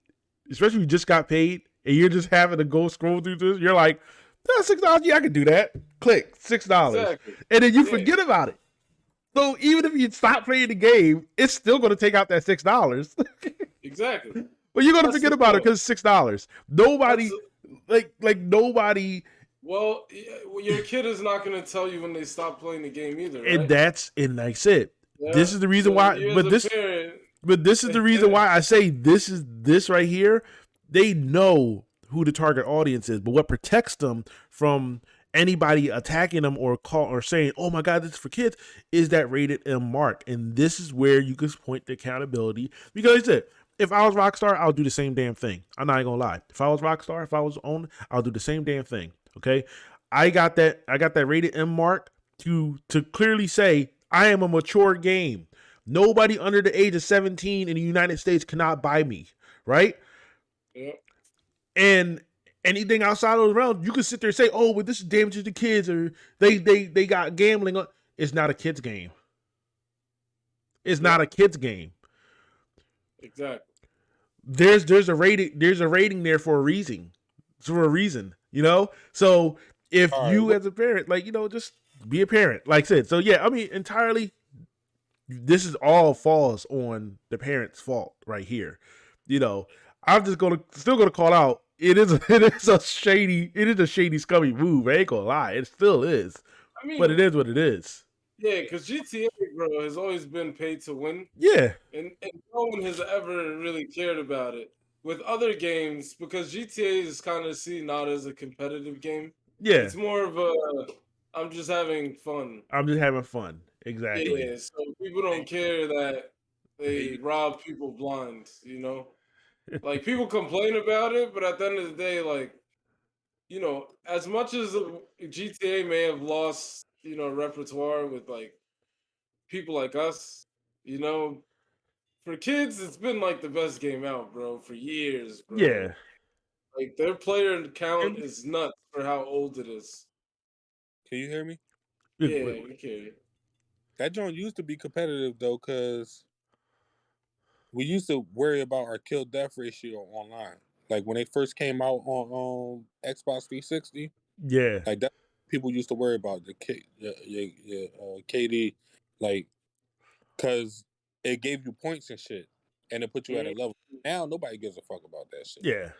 Especially if you just got paid and you're just having to go scroll through this. You're like, $6. Yeah, I can do that. Click $6, exactly. and then you Yeah, forget about it. So even if you stop playing the game, it's still going to take out that $6. exactly. But you're going to That's forget the about it point. because it's $6. That's Nobody, nobody, well, your kid is not going to tell you when they stop playing the game either, and right? and like I said, Yeah. this is the reason So why. you as a parent, But this is the reason why I say this right here. They know who the target audience is, but what protects them from anybody attacking them or saying, "Oh my God, this is for kids," is that rated M mark, and this is where you can point the accountability. Because like I said, if I was Rockstar, I'll do the same damn thing. I'm not even gonna lie. If I was Rockstar, if I was owned, I'll do the same damn thing. Okay, I got that rated M mark to clearly say I am a mature game. Nobody under the age of 17 in the United States cannot buy me, right? yeah, And anything outside of the realm, you can sit there and say, "Oh, but this is damaging to kids," or they got gambling on. It's not a kids game. It's yeah, not a kids game. exactly. There's a rating there for a reason. So if All right, you as a parent, just be a parent, like I said. So yeah, I mean, entirely, this is all falls on the parents' fault right here. I'm just still gonna call out. It is a shady, scummy move. I ain't gonna lie, it still is, I but it mean, is what it is. yeah, because GTA, bro, has always been paid to win, Yeah, and no one has ever really cared about it. With other games, because GTA is kind of seen not as a competitive game, yeah. it's more of a I'm just having fun. I'm just having fun. Exactly. Yeah, so people don't care that they rob people blind, you know? Like people complain about it, but at the end of the day, like, as much as GTA may have lost, repertoire with like people like us, you know, for kids, it's been like the best game out, bro, for years, bro. Yeah. Like their player count And is nuts for how old it is. can you hear me? Yeah, okay. That joint used to be competitive though, cause we used to worry about our kill death ratio online. Like when they first came out on Xbox 360, yeah, like that people used to worry about your KD, like because it gave you points and shit, and it put you at a Mhm. level. Now nobody gives a fuck about that shit. yeah,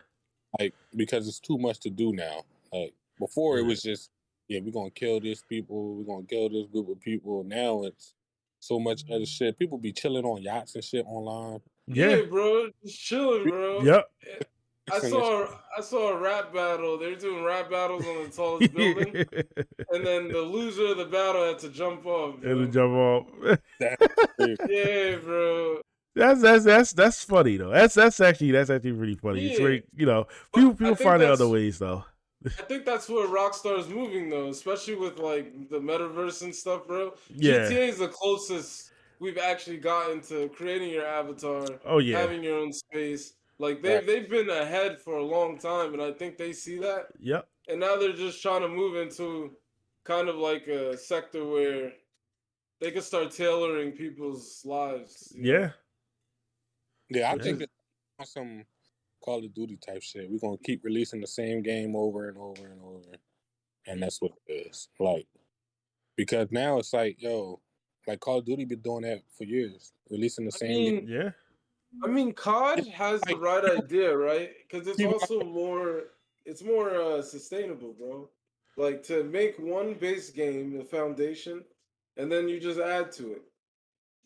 Like because it's too much to do now. Like before it right. was just we're gonna kill this people, we're gonna kill this group of people. Now it's so much other shit. People be chilling on yachts and shit online. Yeah, Yeah, bro, just chilling, bro. yep. Eh, I And this saw I saw a rap battle. They're doing rap battles on the tallest building, and then the loser of the battle had to jump off, And to bro. jump off. that crazy. Yeah, bro. That's funny though. That's actually pretty funny. It's Yeah, very but people find it other ways though. I think that's where Rockstar is moving though, especially with like the metaverse and stuff, bro. Yeah, GTA is the closest we've actually gotten to creating your avatar, Oh yeah. having your own space. Like Right. they've been ahead for a long time, and I think they see that. Yep. And now they're just trying to move into kind of like a sector where they can start tailoring people's lives, you know? Yeah. Yeah, I Which Yeah. think is on some Call of Duty type shit. We're gonna keep releasing the same game over and over and over, and that's what it is. Like, because now it's like, yo, like Call of Duty been doing that for years, releasing the I same game. mean Yeah. I mean COD has the Like right people, idea, right? Because it's people also more sustainable, bro. Like to make one base game the foundation and then you just add to it.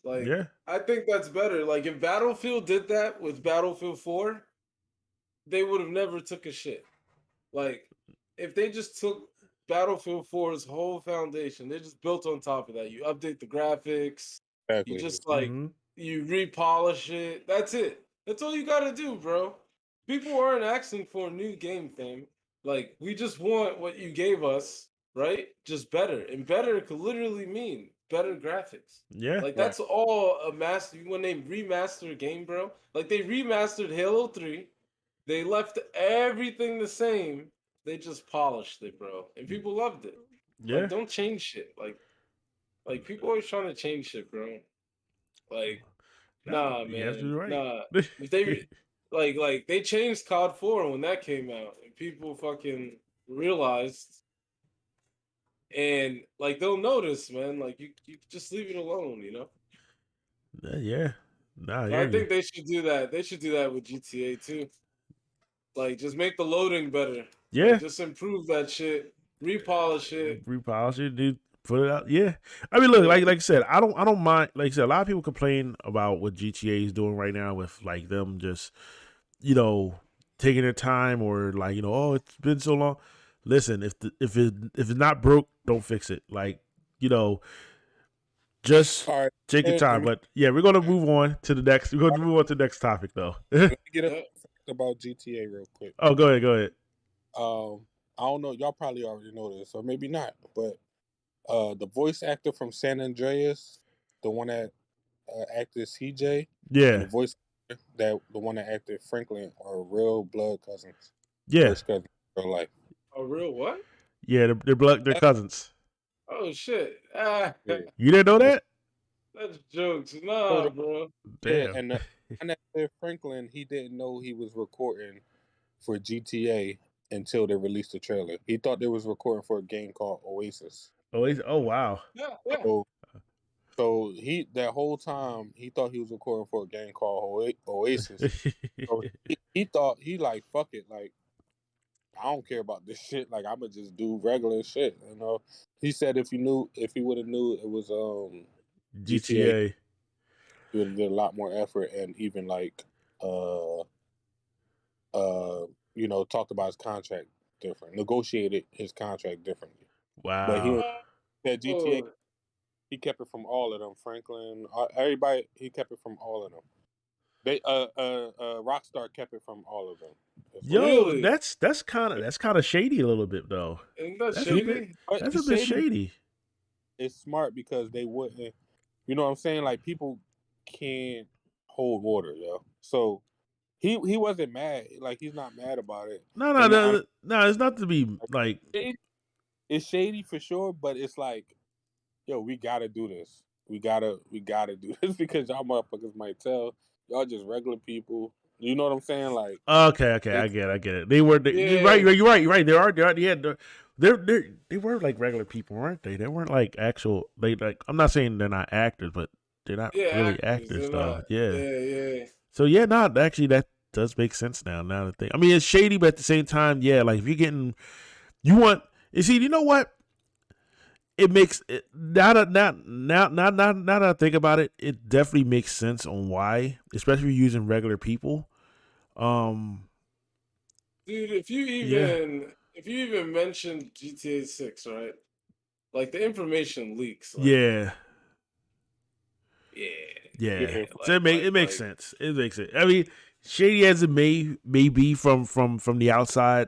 Like Yeah. I think that's better. Like if Battlefield did that with Battlefield 4, they would have never took a shit. Like if they just took Battlefield 4's whole foundation, they just built on top of that. You update the graphics, you exactly. just like Mm-hmm. you repolish it. That's it. That's all you gotta do, bro. People aren't asking for a new game, fam. Like we just want what you gave us, right? Just better. And better could literally mean better graphics. Yeah. Like Right. that's all a master when they remaster a game, bro. Like they remastered Halo 3. They left everything the same. They just polished it, bro. And people loved it. Like Yeah. don't change shit. Like people always trying to change shit, bro. Like No, nah, you man. absolutely Nah. right. If they like they changed COD 4 when that came out and people fucking realized and like they'll notice, man. Like you just leave it alone, you know? Yeah. Nah, I So hear I you. think they should do that. They should do that with GTA too. Like just make the loading better. Like Yeah. just improve that shit, repolish it. Repolish it, dude. Put it out. Yeah. I mean, look, Yeah. like I said, I don't mind. Like I said, a lot of people complain about what GTA is doing right now with like them just, you know, taking their time or like, oh, it's been so long. Listen, if it's not broke, don't fix it. Like, you know, just All right. take your And time. But yeah, we're gonna move on to the next. We're gonna move on to the next topic, though. let me get a Yeah. fact about GTA real quick. Oh, go ahead. Go ahead. I don't know. Y'all probably already know this, or maybe not. But the voice actor from San Andreas, the one that acted CJ, and the Yeah. voice actor the one that acted Franklin are real blood cousins, Yeah. first cousins in real life. A real what? Yeah. They're That- cousins. Oh shit. Ah, yeah. You didn't know That's that? that's jokes. so Nah, bro. yeah, Damn. and the one that acted Franklin, he didn't know he was recording for GTA until they released the trailer. He thought they was recording for a game called Oasis. Oh wow. Yeah, yeah. So So he that whole time he thought he was recording for a game called Oasis. So he thought he like fuck it, like I don't care about this shit. Like I'ma just do regular shit, you know. He said if he would have knew it was GTA, GTA. he would have did a lot more effort and even like uh talked about his contract different, negotiated his contract differently. But he Wow. said GTA Oh, he kept it from all of them. Franklin, everybody, he kept it from all of them. They Rockstar kept it from all of them as well. Yo, really? that's kind of shady a little bit though. Isn't that That's a bit shady? But that's a it's bit shady. shady. It's smart because they wouldn't. You know what I'm saying? Like people can't hold water, yo. So he wasn't mad. Like he's not mad about it. No, no, And no, no. It's not to be like. it's shady for sure, but it's like, yo, we gotta do this. We gotta do this because y'all motherfuckers might tell y'all just regular people. You know what I'm saying? Like, Okay, they, I get it. They were. You're right. Yeah. You're right. They were like regular people, weren't they? They weren't like actual. They like. I'm not saying they're not actors, but they're not Yeah, really actors. actors They're though. not. Yeah. Yeah, yeah. So yeah, not actually that does make sense now. Now that thing. I mean, it's shady, but at the same time, yeah. Like if you're getting, you want. You see, you know what? It makes it now that I think about it, it definitely makes sense on why, especially using regular people. Um, Dude, yeah, if you even mention GTA 6, right? Like the information leaks. Like, yeah, yeah, yeah. yeah, yeah. So it makes Like sense. It makes it. I mean, shady as it may be from the outside,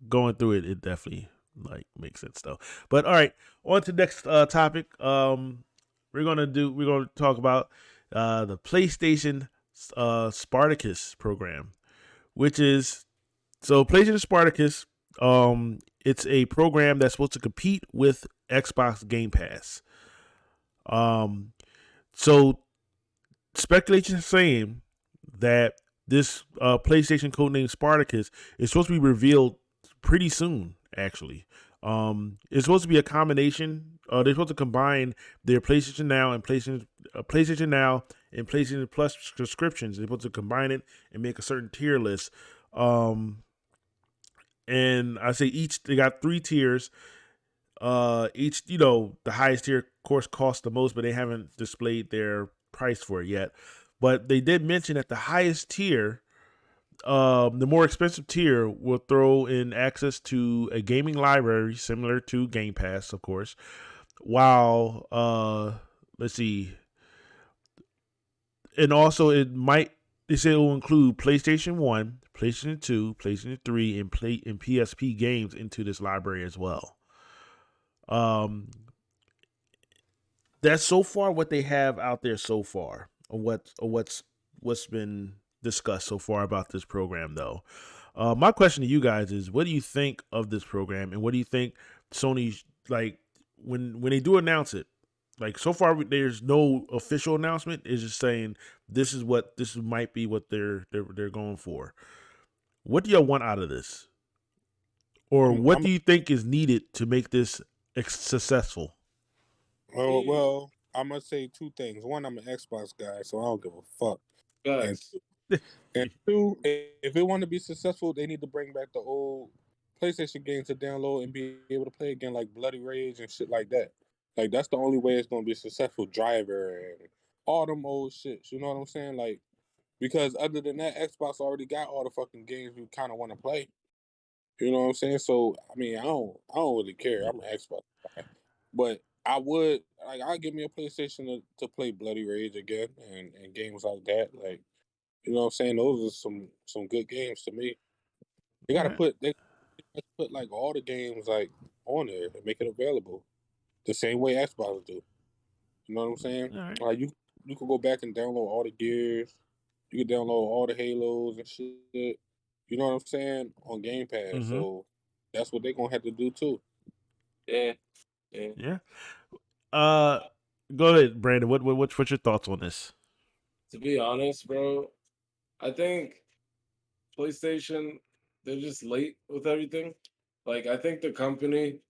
going through it, it definitely like makes sense though. But all right, on to the next topic. we're gonna talk about the PlayStation Spartacus program, which is PlayStation Spartacus. It's a program that's supposed to compete with Xbox Game Pass. So speculation is saying that this PlayStation codename Spartacus is supposed to be revealed pretty soon. Actually, it's supposed to be a combination. They're supposed to combine their PlayStation Now and PlayStation Now and PlayStation Plus subscriptions. They're supposed to combine it and make a certain tier list. And I say each they got 3 tiers. Each, the highest tier, of course, costs the most, but they haven't displayed their price for it yet. But they did mention that the highest tier, the more expensive tier, will throw in access to a gaming library similar to Game Pass, of course. While, let's see, and also they say it will include PlayStation 1, PlayStation 2, PlayStation 3, and PSP games into this library as well. That's so far what they have out there so far, or what's been discussed so far about this program, though. My question to you guys is, what do you think of this program, and what do you think Sony's like when they do announce it? Like, so far, there's no official announcement. It's just saying this might be what they're going for. What do y'all want out of this, or what do you think is needed to make this successful? Well, I'm gonna say 2 things. One, I'm an Xbox guy, so I don't give a fuck. Guys. And 2, if it want to be successful, they need to bring back the old PlayStation games to download and be able to play again, like Bloody Rage and shit like that. Like, that's the only way it's gonna be successful. Driver and all them old shits. You know what I'm saying? Like, because other than that, Xbox already got all the fucking games we kind of want to play. You know what I'm saying? So I mean, I don't really care. I'm an Xbox guy, but I would I'll give me a PlayStation to play Bloody Rage again and games like that. Like, you know what I'm saying? Those are some good games to me. They gotta All put like all the games like on there and make it available the same way Xbox do. You know what I'm saying? right. Like, you can go back and download all the Gears. You can download all the Halos and shit. You know what I'm saying? On Game Pass. Mm-hmm. So that's what they're gonna have to do too. Yeah. Yeah. Go ahead, Brandon. What's your thoughts on this? To be honest, bro, I think PlayStation, they're just late with everything. Like, I think the company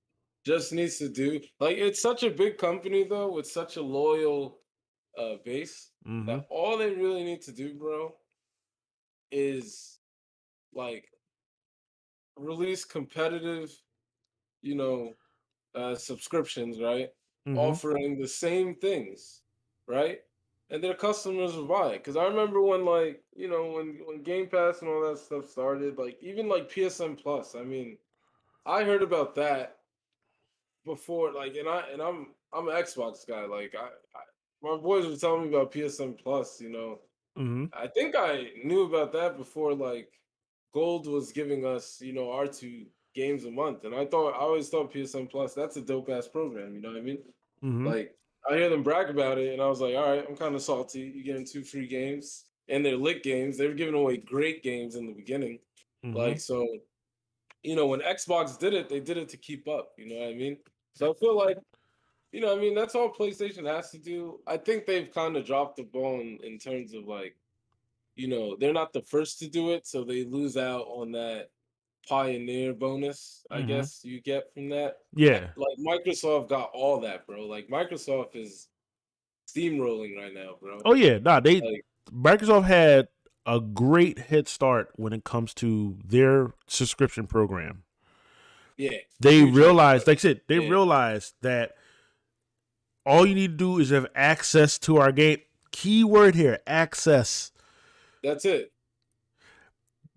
just needs to do, like, it's such a big company though, with such a loyal base, Mm-hmm. that all they really need to do, bro, is like release competitive, you know, subscriptions, right? Mm-hmm. Offering the same things, right? And their customers will buy it. Because I remember when, like, when Game Pass and all that stuff started, like, even like PSN Plus. I mean, I heard about that before, like, I'm an Xbox guy. Like, my boys were telling me about PSN Plus. Mm-hmm. I think I knew about that before, like, Gold was giving us, our 2 games a month. And I always thought PSN Plus, that's a dope ass program. You know what I mean? Mm-hmm. Like, I hear them brag about it, and I was like, all right, I'm kind of salty. You're getting 2 free games, and they're lit games. They were giving away great games in the beginning. Mm-hmm. Like, so, when Xbox did it, they did it to keep up. You know what I mean? So I feel like, that's all PlayStation has to do. I think they've kind of dropped the ball in terms of, like, they're not the first to do it, so they lose out on that pioneer bonus, I Mm-hmm. guess you get from that. Yeah. Like, Microsoft got all that, bro. Like, Microsoft is steamrolling right now, bro. Oh yeah. Like, Microsoft had a great head start when it comes to their subscription program. yeah, They huge head realized, start. like I said, they Yeah. realized that all you need to do is have access to our game. Keyword here, access. That's it.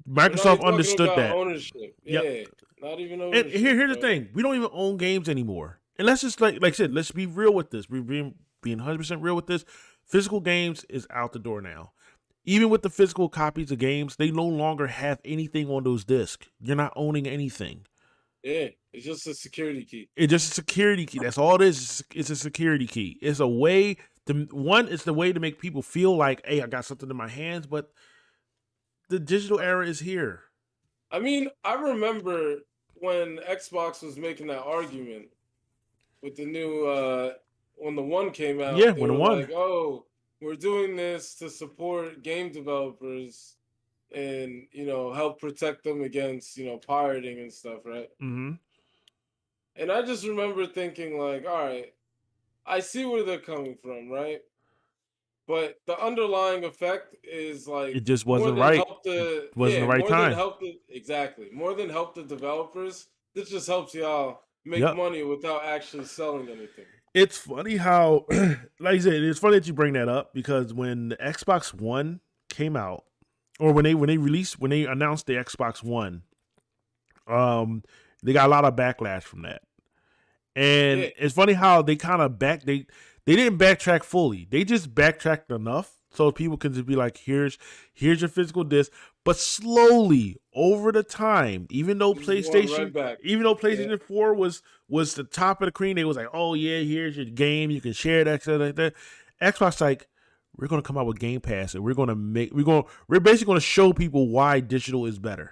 Microsoft understood about that. ownership. Yep. Yeah, not even And ownership. here's the bro. thing: we don't even own games anymore. And let's just like I said, let's be real with this. We're being 100% real with this. Physical games is out the door now. Even with the physical copies of games, they no longer have anything on those discs. You're not owning anything. Yeah, it's just a security key. It's just a security key. That's all it is. It's a security key. It's a way to it's the way to make people feel like, hey, I got something in my hands, but the digital era is here. I mean, I remember when Xbox was making that argument with the new when the One came out. Yeah, They when the were One. like, "Oh, we're doing this to support game developers and help protect them against pirating and stuff, right?" Mm-hmm. And I just remember thinking like, "All right, I see where they're coming from, right?" But the underlying effect is It like just more wasn't than right. help It the wasn't the right more than time. help the exactly more than help the developers. This just helps y'all make Yep. money without actually selling anything. It's funny how, like I said, it's funny that you bring that up because when the Xbox One came out, or when they announced the Xbox One, they got a lot of backlash from that. And Yeah, it's funny how they kind of they didn't backtrack fully. They just backtracked enough so people can just be like, here's your physical disc. But slowly over the time, even though just going PlayStation right back. Yeah, 4 was the top of the cream, they was like, oh yeah, here's your game, you can share that, like that. Xbox like, we're gonna come out with Game Pass and we're basically gonna show people why digital is better.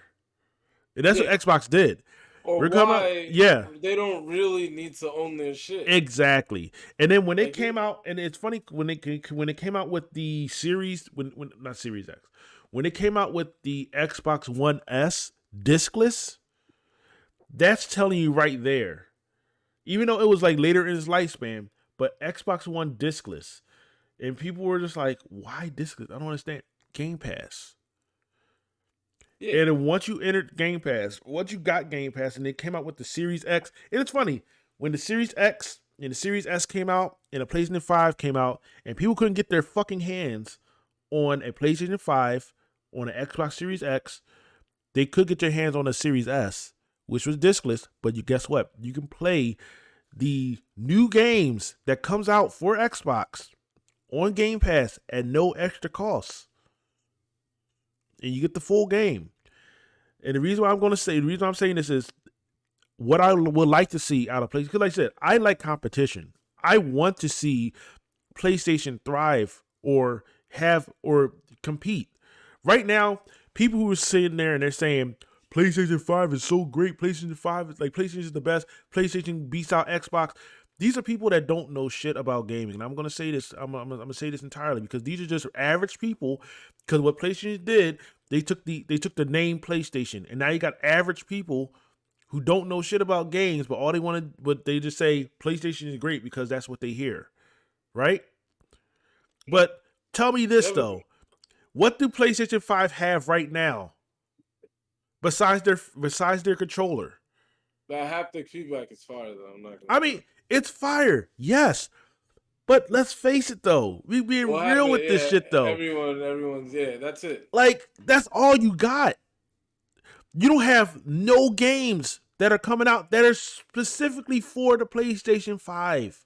And that's what yeah. Xbox did. Or We're coming out, why yeah. they don't really need to own their shit. Exactly. And then when it Like, came out, and it's funny when it came out with the series, when not Series X, when it came out with the Xbox One S discless, that's telling you right there. Even though it was like later in its lifespan, but Xbox One discless, and people were just like, "Why discless? I don't understand." Game Pass. yeah, And then once you entered Game Pass, once you got Game Pass, and they came out with the Series X, and it's funny when the Series X and the Series S came out, and the PlayStation 5 came out, and people couldn't get their fucking hands on a PlayStation 5, on an Xbox Series X. They could get their hands on a Series S, which was discless, but guess what? You can play the new games that comes out for Xbox on Game Pass at no extra cost, and you get the full game. And the reason I'm saying this is what I would like to see out of PlayStation. Because like I said, I like competition. I want to see PlayStation thrive or compete. Right now, people who are sitting there and they're saying PlayStation 5 is so great. PlayStation 5 is like PlayStation is the best. PlayStation beats out Xbox. These are people that don't know shit about gaming. And I'm gonna say this. I'm gonna say this entirely because these are just average people. Because what PlayStation did, they took the name PlayStation, and now you got average people who don't know shit about games, but they just say PlayStation is great because that's what they hear, right? But tell me this though, what do PlayStation 5 have right now besides their controller? that haptic feedback is fire though. I'm not gonna. I mean, it's fire, yes, but let's face it though, we being We'll have real with it. this Yeah, shit though. everyone's. Yeah, that's it. Like that's all you got. You don't have no games that are coming out that are specifically for the PlayStation 5.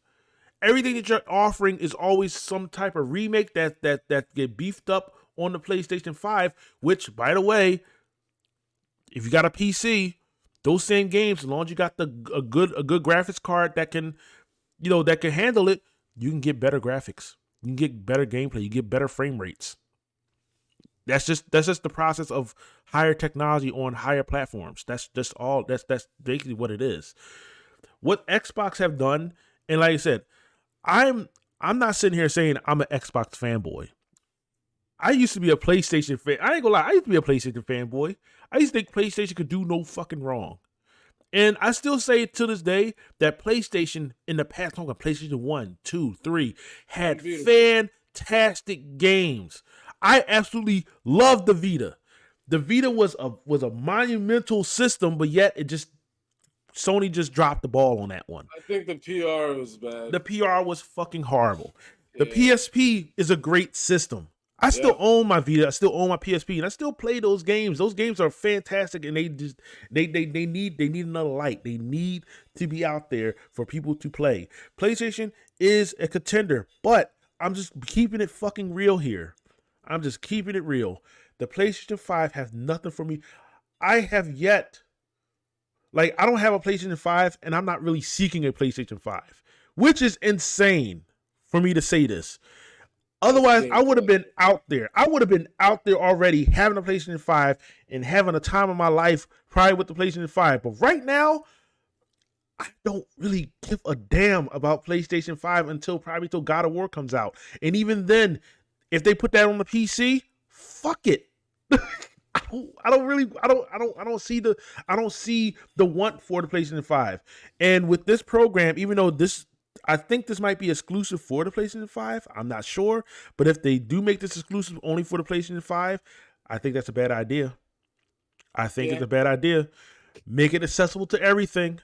Everything that you're offering is always some type of remake that get beefed up on the PlayStation 5, which by the way, if you got a PC, those same games, as long as you got a good graphics card that can handle it, you can get better graphics. You can get better gameplay, you get better frame rates. That's just the process of higher technology on higher platforms. That's basically what it is. What Xbox have done, and like I said, I'm not sitting here saying I'm an Xbox fanboy. I used to be a PlayStation fan. I ain't gonna lie, I used to be a PlayStation fanboy. I used to think PlayStation could do no fucking wrong. And I still say to this day that PlayStation in the past, talking about PlayStation 1, 2, 3, had fantastic games. I absolutely loved the Vita. The Vita was a monumental system, but yet Sony just dropped the ball on that one. I think the PR was bad. The PR was fucking horrible. Yeah. The PSP is a great system. I still own my Vita. I still own my PSP, and I still play those games. Those games are fantastic, and they need another light. They need to be out there for people to play. PlayStation is a contender, but I'm just keeping it fucking real here. I'm just keeping it real. The PlayStation 5 has nothing for me. I have yet Like, I don't have a PlayStation 5, and I'm not really seeking a PlayStation 5, which is insane for me to say this. Otherwise, I would have been out there. I would have been out there already having a PlayStation 5 and having a time of my life probably with the PlayStation 5. But right now, I don't really give a damn about PlayStation 5 until God of War comes out. And even then, if they put that on the PC, fuck it. I don't see the want for the PlayStation 5. And with this program, even though I think this might be exclusive for the PlayStation 5, I'm not sure. But if they do make this exclusive only for the PlayStation 5, I think that's a bad idea. It's a bad idea. Make it accessible to everything.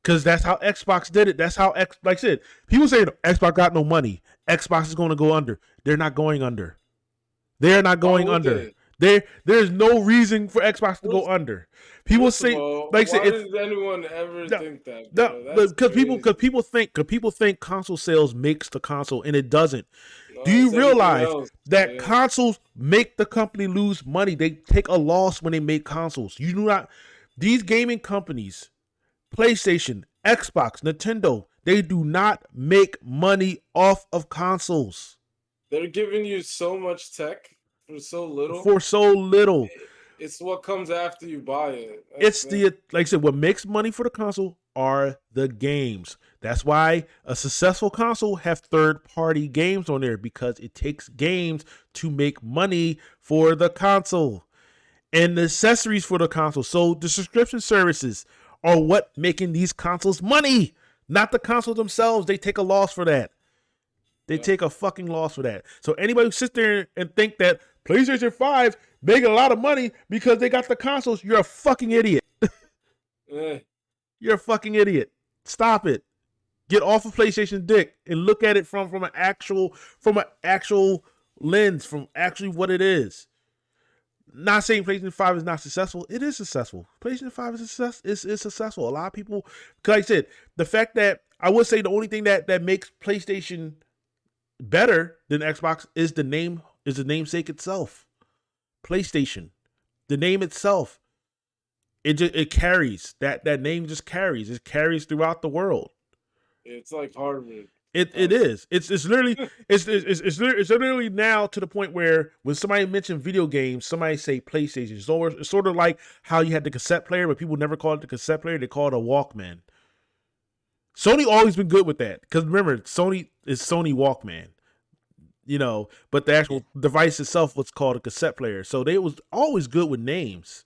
Because that's how Xbox did it. That's how, like I said, people say Xbox got no money. Xbox is going to go under. They're not going under. They're not going under. There's no reason for Xbox to go under. People say, like I said, does anyone ever think that? Because people think console sales makes the console, and it doesn't. No, do you realize that consoles make the company lose money? They take a loss when they make consoles. You do not. These gaming companies, PlayStation, Xbox, Nintendo, they do not make money off of consoles. They're giving you so much tech for so little. It's what comes after you buy it. Like I said, what makes money for the console are the games. That's why a successful console have third-party games on there, because it takes games to make money for the console and the accessories for the console. So the subscription services are what making these consoles money, not the consoles themselves. They take a loss for that. They take a fucking loss for that. So anybody who sits there and think that PlayStation 5 making a lot of money because they got the consoles, you're a fucking idiot. You're a fucking idiot. Stop it. Get off of PlayStation dick and look at it from an actual lens, from actually what it is. Not saying PlayStation 5 is not successful. It is successful. PlayStation 5 is successful. A lot of people, because like I said, the fact that I would say the only thing that makes PlayStation better than Xbox is the namesake itself. PlayStation, the name itself, it carries. That name just carries. It carries throughout the world. It's like Harvard. It is. It's literally now to the point where when somebody mentions video games, somebody say PlayStation. It's sort of like how you had the cassette player, but people never called it the cassette player. They called it a Walkman. Sony always been good with that, because remember, Sony is Sony Walkman, but the actual device itself was called a cassette player. So they was always good with names.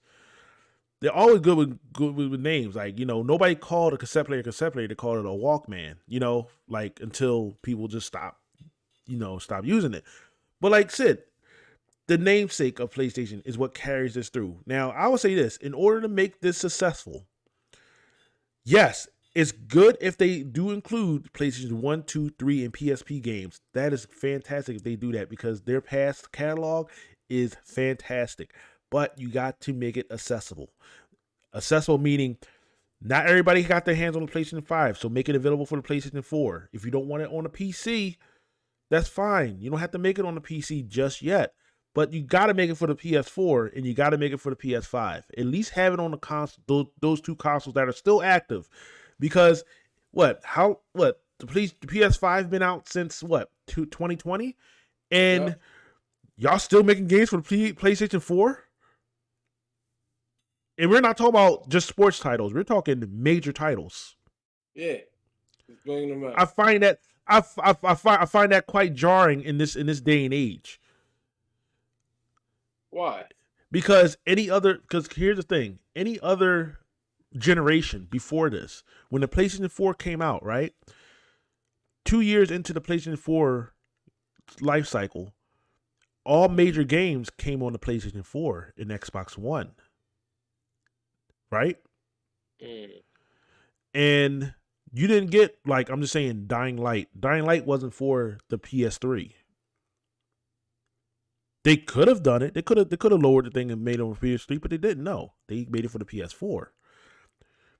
They're always good with names. Like, nobody called a cassette player. They called it a Walkman, like until people just stop using it. But like I said, the namesake of PlayStation is what carries this through. Now, I would say this, in order to make this successful, yes, it's good if they do include PlayStation 1, 2, 3, and PSP games. That is fantastic if they do that, because their past catalog is fantastic. But you got to make it accessible. Accessible meaning not everybody got their hands on the PlayStation 5, so make it available for the PlayStation 4. If you don't want it on a PC, that's fine. You don't have to make it on the PC just yet. But you got to make it for the PS4, and you got to make it for the PS5. At least have it on the console, those two consoles that are still active. Because the PS5 been out since 2020, and y'all still making games for the PlayStation 4? And we're not talking about just sports titles. We're talking major titles. Yeah, bringing them out. I find that quite jarring in this day and age. Why? Because here's the thing: any other generation before this, when the PlayStation 4 came out, right? 2 years into the PlayStation 4 life cycle, all major games came on the PlayStation 4 and Xbox One. Right? And you didn't get, like, I'm just saying, Dying Light. Dying Light wasn't for the PS3. They could have done it. They could have lowered the thing and made it on PS3, but they didn't. No, they made it for the PS4.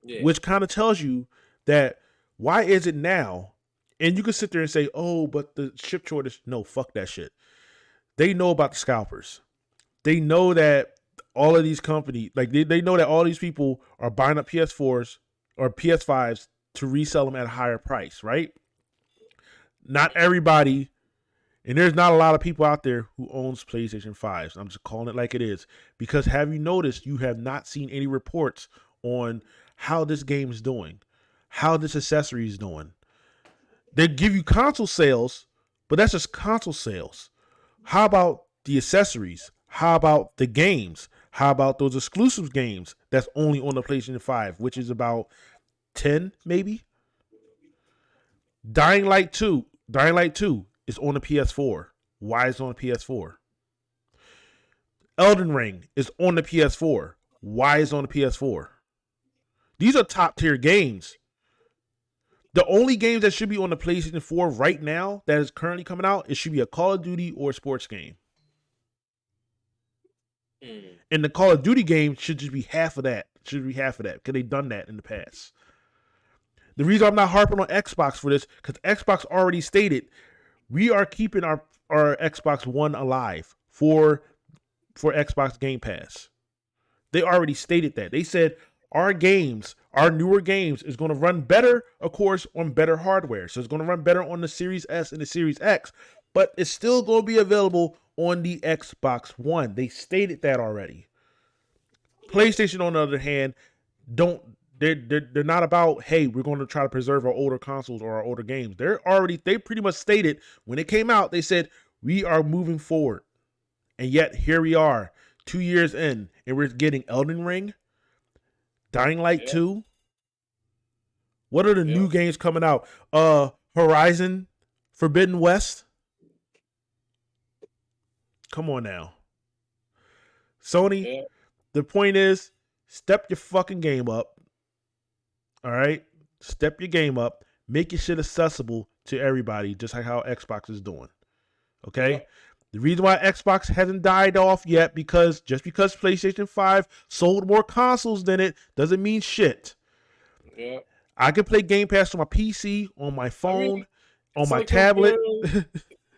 Yeah. Which kind of tells you that why is it now? And you can sit there and say, oh, but the chip shortage. No, fuck that shit. They know about the scalpers. They know that all of these companies, like they know that all these people are buying up PS4s or PS5s to resell them at a higher price, right? Not everybody, and there's not a lot of people out there who owns PlayStation 5s. I'm just calling it like it is. Because have you noticed you have not seen any reports on how this game is doing, how this accessory is doing? They give you console sales, but that's just console sales. How about the accessories? How about the games? How about those exclusive games that's only on the PlayStation 5, which is about 10 maybe? Dying Light 2 is on the PS4. Why is it on the PS4? Elden Ring is on the PS4. Why is it on the PS4? These are top tier games. The only games that should be on the PlayStation 4 right now that is currently coming out, it should be a Call of Duty or a sports game. And the Call of Duty game should just be half of that. Because they've done that in the past. The reason I'm not harping on Xbox for this, because Xbox already stated we are keeping our Xbox One alive for Xbox Game Pass. They already stated that. They said our newer games is going to run better, of course, on better hardware. So it's going to run better on the Series S and the Series X, but it's still going to be available on the Xbox One. They stated that already. PlayStation, on the other hand, they're not about, hey, we're going to try to preserve our older consoles or our older games. They pretty much stated when it came out, they said we are moving forward. And yet here we are, 2 years in, and we're getting Elden Ring, Dying Light 2. What are the new games coming out? Horizon Forbidden West. Come on now. Sony, the point is, step your fucking game up. All right? Step your game up. Make your shit accessible to everybody, just like how Xbox is doing. Okay? Yeah. The reason why Xbox hasn't died off yet, because PlayStation 5 sold more consoles than it doesn't mean shit. Yeah. I can play Game Pass on my PC, on my phone, on my tablet.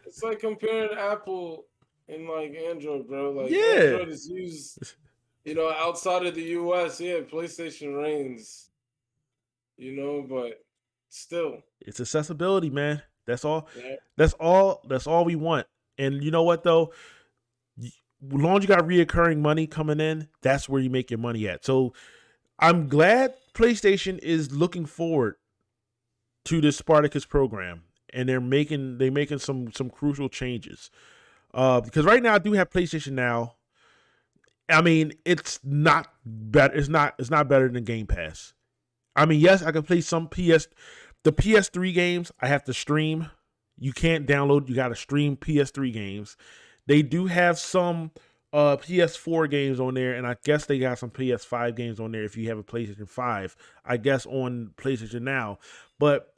It's like comparing Apple and like Android, bro. Like Android is used, outside of the US. Yeah, PlayStation reigns. But still, it's accessibility, man. That's all. Yeah. That's all we want. And you know what though? As long as you got reoccurring money coming in, that's where you make your money at. So I'm glad PlayStation is looking forward to this Spartacus program, and they're making some crucial changes. Because right now I do have PlayStation Now. I mean, it's not better. It's not better than Game Pass. I mean, yes, I can play some the PS3 games. I have to stream. You can't download. You got to stream PS3 games. They do have some PS4 games on there, and I guess they got some PS5 games on there if you have a PlayStation 5, I guess, on PlayStation Now. But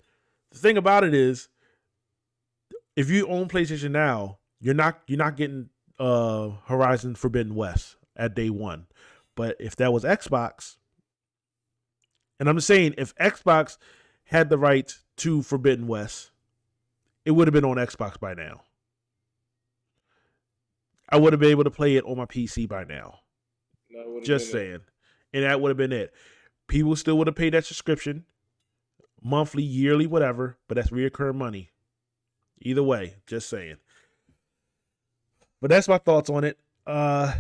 the thing about it is, if you own PlayStation Now, you're not getting Horizon Forbidden West at day one. But if that was Xbox, and I'm saying if Xbox had the right to Forbidden West, it would have been on Xbox by now. I would have been able to play it on my PC by now. Just saying. And that would have been it. People still would have paid that subscription, monthly, yearly, whatever, but that's reoccurring money. Either way, just saying. But that's my thoughts on it. I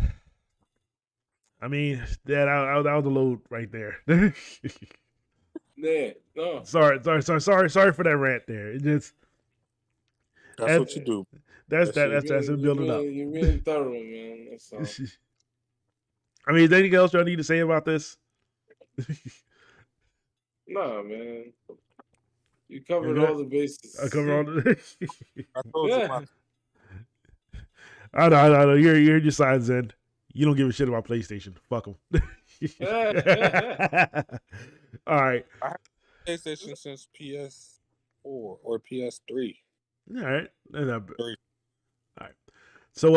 mean, that was a load right there. Yeah, no. Sorry for that rant there. It just that's what you do. That's it building up. You're really thorough, man. That's all. I mean, is there anything else y'all need to say about this? Nah, man. You covered all the bases. I covered all the. I told you. I know. You're your signs in. You don't give a shit about PlayStation. Fuck them. All right. I had PlayStation since PS4 or PS3. All right. All right. So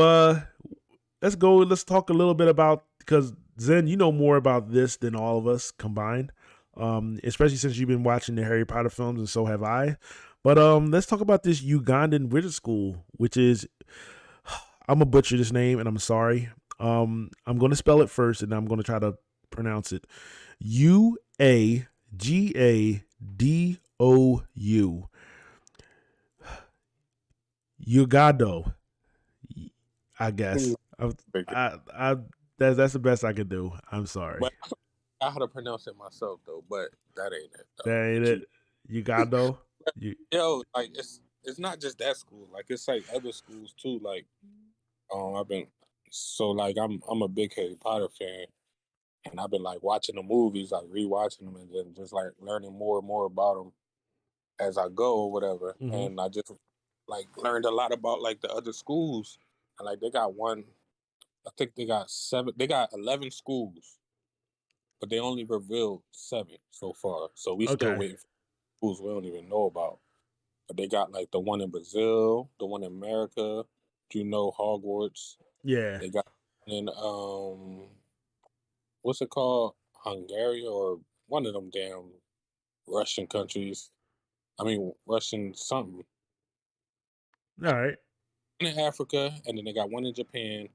let's go. Let's talk a little bit about, because Zen, you know more about this than all of us combined. Especially since you've been watching the Harry Potter films, and so have I. But let's talk about this Ugandan wizard school, which is, I'm gonna butcher this name, and I'm sorry. I'm gonna spell it first, and I'm gonna try to pronounce it. Uagadou. Ugado. I guess. I that's the best I could do. I'm sorry. But I how to pronounce it myself though, but that ain't it though. That ain't it. Ugado. You Yo, like it's not just that school. Like it's like other schools too. Like I've been so like I'm a big Harry Potter fan, and I've been like watching the movies, like rewatching them, and then just like learning more and more about them as I go or whatever. mm-hmm. And I just like learned a lot about like the other schools, and like they got one. I think they got 7. They got 11 schools, but they only revealed 7 so far. So we still Okay. waiting for schools we don't even know about. But they got like the one in Brazil, the one in America, Hogwarts. Yeah. They got in what's it called? Hungary or one of them damn Russian countries. I mean Russian something. All right. One in Africa, and then they got one in Japan,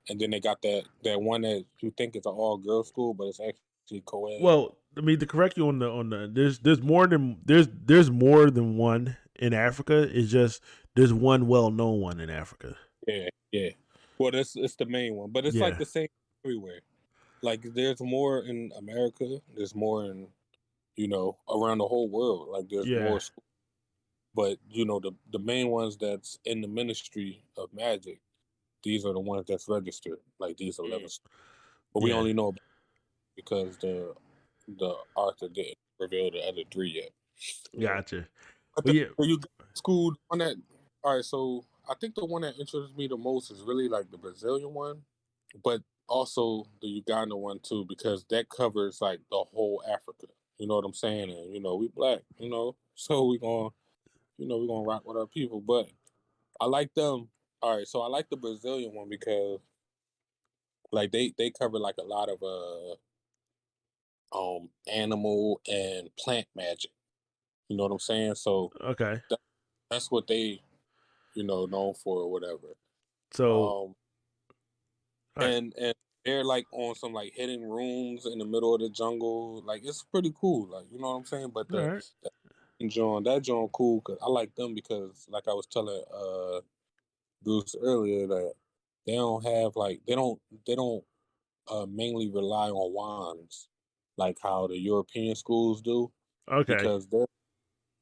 and then they got that one that you think is an all girls school, but it's actually co-ed. Well, I mean to correct you on the there's more than one in Africa. It's just there's one well known one in Africa. Yeah, yeah. Well, it's the main one, but it's like Yeah. the same everywhere. Like there's more in America. There's more in around the whole world. Like there's Yeah. more schools, but the main ones that's in the Ministry of Magic. These are the ones that's registered. Like these 11 schools. But we Yeah. only know about because the author didn't reveal the other 3 yet. Yeah. Gotcha. But But yeah. you got school on that. All right, so I think the one that interests me the most is really like the Brazilian one, but also the Uganda one too, because that covers like the whole Africa. You know what I'm saying? And we black, so we gonna rock with our people. But I like them. All right, so I like the Brazilian one because like they cover like a lot of animal and plant magic. You know what I'm saying? So Okay. that's what they known for or whatever. So Um, all right. and they're like on some like hidden rooms in the middle of the jungle. Like it's pretty cool. Like you know what I'm saying. But All right. that John cool because I like them because like I was telling Bruce earlier that they don't have like they don't mainly rely on wands like how the European schools do Okay. because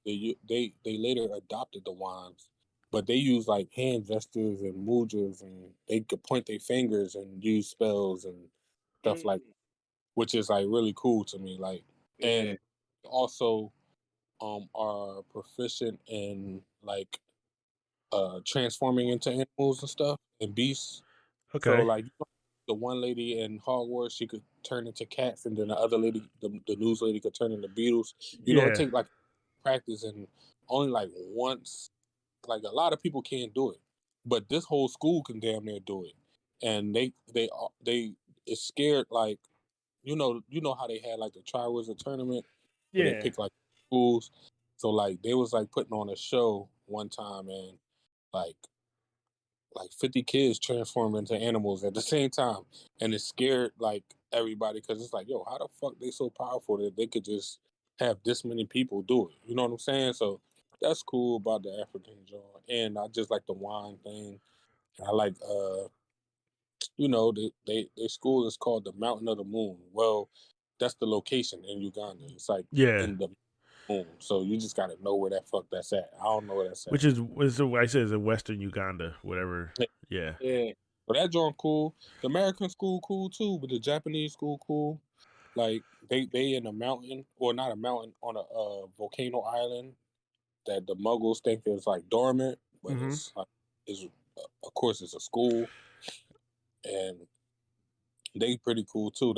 they later adopted the wands, but they use like hand gestures and mudras, and they could point their fingers and use spells and stuff like, which is like really cool to me. Like, Yeah. and also are proficient in like transforming into animals and stuff and beasts. So Okay. like the one lady in Hogwarts, she could turn into cats, and then the other lady, the news lady, could turn into beetles. It Yeah. takes like practice and only like once. Like a lot of people can't do it, but this whole school can damn near do it, and they is scared like you know how they had like the Triwizard tournament where they Yeah. pick like schools. So like they was like putting on a show one time and like 50 kids transform into animals at the same time, and it scared like everybody because it's like, yo, how the fuck they so powerful that they could just have this many people do it? You know what I'm saying? So that's cool about the African joint, and I just like the wine thing. I like they school is called the Mountain of the Moon. Well, that's the location in Uganda. It's like Yeah. in the moon, so you just gotta know where that fuck that's at. I don't know where that's Which is I said is in Western Uganda, whatever. at. Yeah. Yeah. But that joint cool. The American school cool too, but the Japanese school cool. Like they in a mountain, or not a mountain, on a volcano island that the Muggles think is like dormant, but Mm-hmm. it's like is of course it's a school, and they pretty cool too.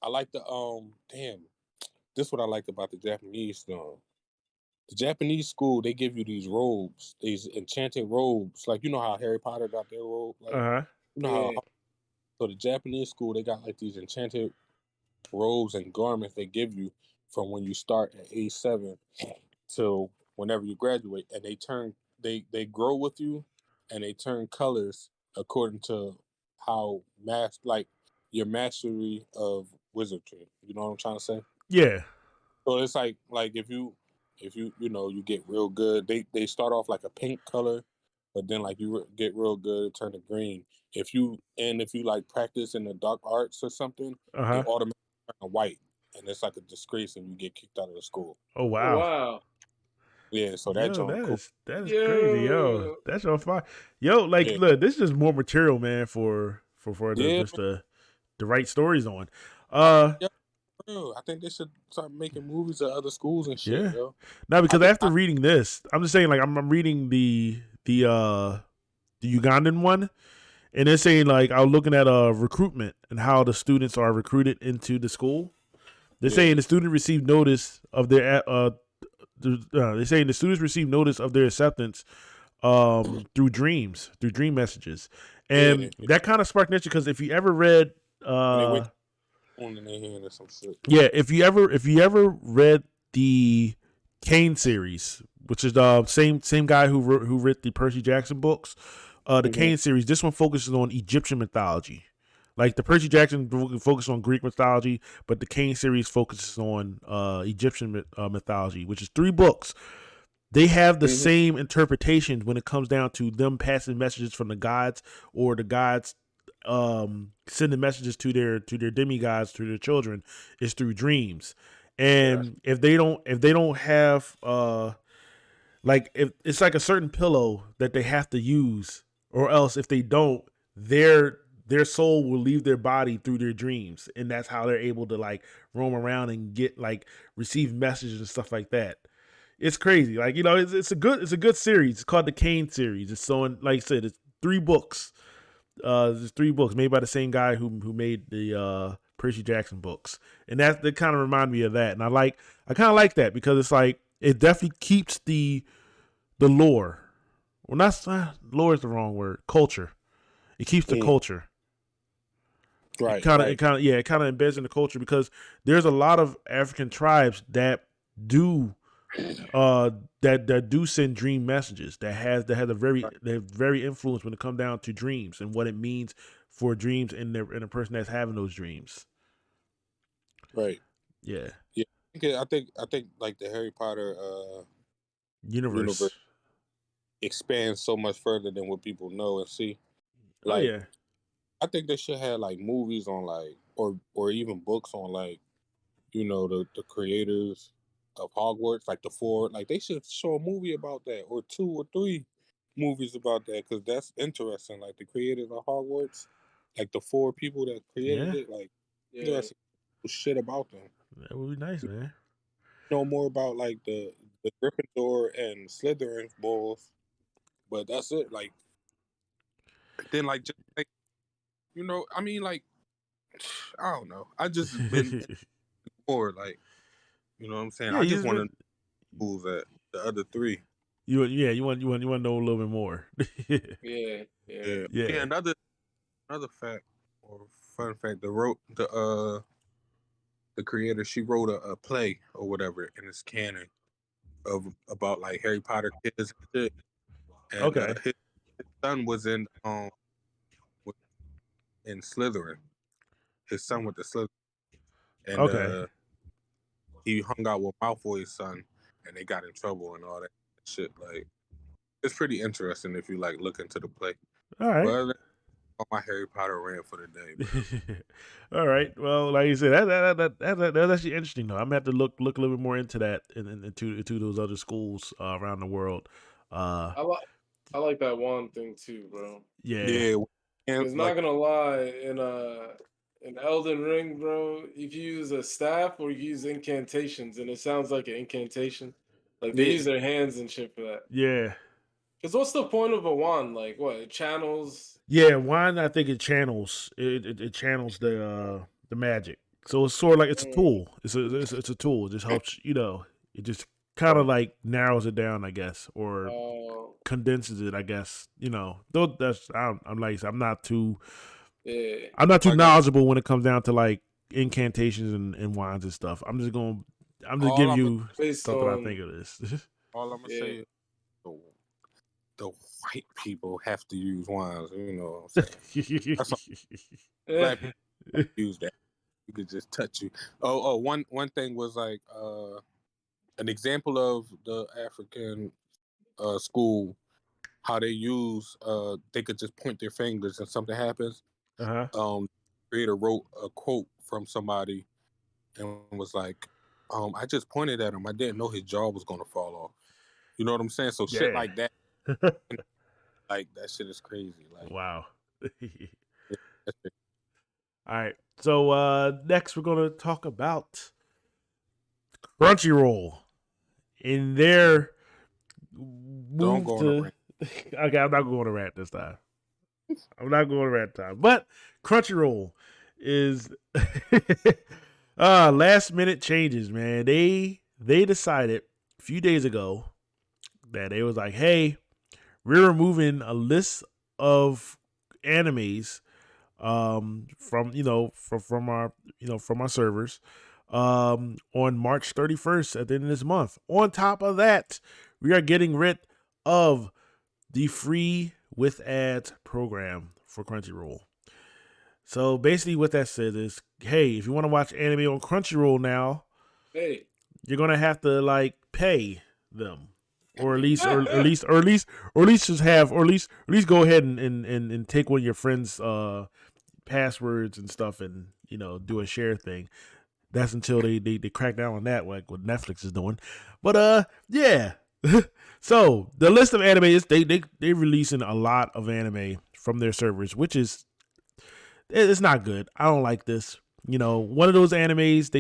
I like the damn. This what I like about the Japanese The Japanese school, they give you these robes, these enchanted robes, like you know how Harry Potter got their robe, like Uh-huh. you know Yeah. how. So the Japanese school, they got like these enchanted robes and garments they give you from when you start at age 7 till whenever you graduate, and they grow with you, and they turn colors according to how your mastery of wizardry. You know what I'm trying to say? Yeah. So it's like if you you get real good, they start off like a pink color, but then like you get real good, it turn to green. If you like practice in the dark arts or something, they Uh-huh. automatically turn to white, and it's like a disgrace, and you get kicked out of the school. Oh Oh wow. wow. Yeah, so that Yo, joint cool. that is crazy, yo. Yo. That's on fire. Yo, like Yeah, look, this is just more material, man, for the yeah, just the right stories on. I, yeah, bro. I think they should start making movies at other schools and shit, Yeah. yo. Now I because think after reading this, I'm just saying like I'm reading the Ugandan one, and they're saying like I was looking at recruitment and how the students are recruited into the school. They're yeah, saying the student received notice of their they're saying the students received notice of their acceptance through dream messages, yeah, and that kind of sparked interest because if you ever read and they wake on in their hand or some shit. yeah, if you ever read the Kane series, which is the same guy who wrote the Percy Jackson books, the Kane series, this one focuses on Egyptian mythology. Like the Percy Jackson focuses on Greek mythology, but the Kane series focuses on Egyptian mythology, which is 3 books. They have the same interpretations when it comes down to them passing messages from the gods or the gods sending messages to their demigods, to their children, is through dreams. And if they don't have like if it's like a certain pillow that they have to use, or else if they don't, their soul will leave their body through their dreams, and that's how they're able to like roam around and get like receive messages and stuff like that. It's crazy. Like, it's a good series. It's called the Kane series. It's so, like I said, it's 3 books. There's 3 books made by the same guy who made the Percy Jackson books, and that kind of remind me of that. And I kind of like that because it's like it definitely keeps the lore. Well, not lore is the wrong word. Culture. It keeps the culture. It Right, kind of right. it kind of yeah, it kind of embeds in the culture because there's a lot of African tribes that do that do send dream messages they're very influenced when it comes down to dreams and what it means for dreams and a person that's having those dreams. Right. Yeah. Yeah. I think like the Harry Potter universe Universe. expands so much further than what people know and see. Oh Like yeah. I think they should have like movies on like or even books on like, the creators of Hogwarts, like the 4, like they should show a movie about that or 2 or 3 movies about that cuz that's interesting, like the creators of Hogwarts, like the 4 people that created Yeah. it, like Yeah. interesting shit about them. That would be nice, man. Know more about like the Gryffindor and Slytherin balls, but that's it. Like then like just like I mean like I don't know. I just been more like what I'm saying. Yeah, I you just just want been to move at the other 3. you want to know a little bit more. Yeah. Yeah. Yeah. Yeah. Yeah. Another fact or fun fact. The creator, she wrote a play or whatever in this canon of about like Harry Potter kids and shit. And Okay. his son was in Slytherin. His son with the Slytherin, and Okay. he hung out with Malfoy's son, and they got in trouble and all that shit. Like it's pretty interesting if you like look into the play. All right. But on my Harry Potter rant for the day, bro. All right. Well, like you said, that's actually interesting though. I'm gonna have to look a little bit more into that and into those other schools around the world. Uh, I like that one thing too, bro. yeah, Yeah, and Because not like gonna lie, in Elden Ring, bro, if you use a staff or you use incantations, and it sounds like an incantation, like they yeah, use their hands and shit for that. yeah, Because what's the point of a wand? Like what? It channels. yeah. Wine, I think it channels it channels the magic. So it's sort of like it's a Mm, tool. It's a tool. It just helps. It just kind of like narrows it down, I guess, or oh, condenses it, I guess. Though I'm like I said, yeah. I'm not too like I knowledgeable when it comes down to like incantations and wines and stuff. I'm just all giving I'm you Based something I on think of this. all I'm gonna yeah. say is the white people have to use wands. You know what I'm saying? That's all black people use that. You could just touch you. One thing was like an example of the African school, how they use they could just point their fingers and something happens. Creator wrote a quote from somebody and was like, I just pointed at him. I didn't know his jaw was gonna fall off. You know what I'm saying? So shit like that, like that shit is crazy. Like wow. that's it. All right. So next we're gonna talk about Crunchyroll in their Don't move go on a to. rant. Okay, I'm not going to rant this time. But Crunchyroll is last minute changes, man. They decided a few days ago that they was like, hey, we're removing a list of animes from our servers on March 31st at the end of this month. On top of that, we are getting rid of the free with ads program for Crunchyroll. So basically what that says is, hey, if you want to watch anime on Crunchyroll now, Hey, you're gonna have to like pay them. Or at least just have, or at least go ahead and take one of your friends' passwords and stuff, and do a share thing. That's until they crack down on that, like what Netflix is doing. But yeah. So the list of anime is they're releasing a lot of anime from their servers, which is it's not good. I don't like this. One of those animes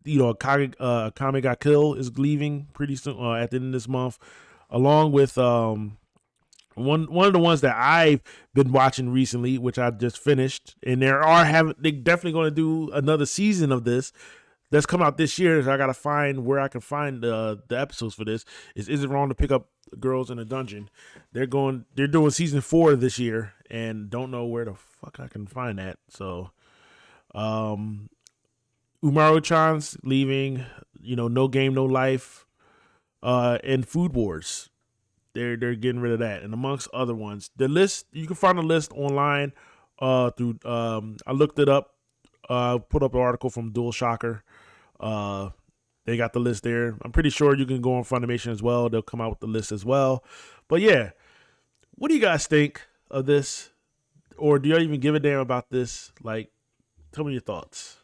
Akame Got Kill is leaving pretty soon at the end of this month, along with one of the ones that I've been watching recently, which I just finished, and they're definitely going to do another season of this that's come out this year. So I gotta find where I can find the episodes for this. Is it wrong to pick up girls in a dungeon? They're doing season 4 this year, and don't know where the fuck I can find that. So, Umaru-chan's leaving. No Game No Life, and Food Wars. They're getting rid of that, and amongst other ones. The list, you can find a list online through I looked it up, put up an article from Dual Shocker. They got the list there. I'm pretty sure you can go on Funimation as well. They'll come out with the list as well. But yeah, what do you guys think of this? Or do you even give a damn about this? Like, tell me your thoughts.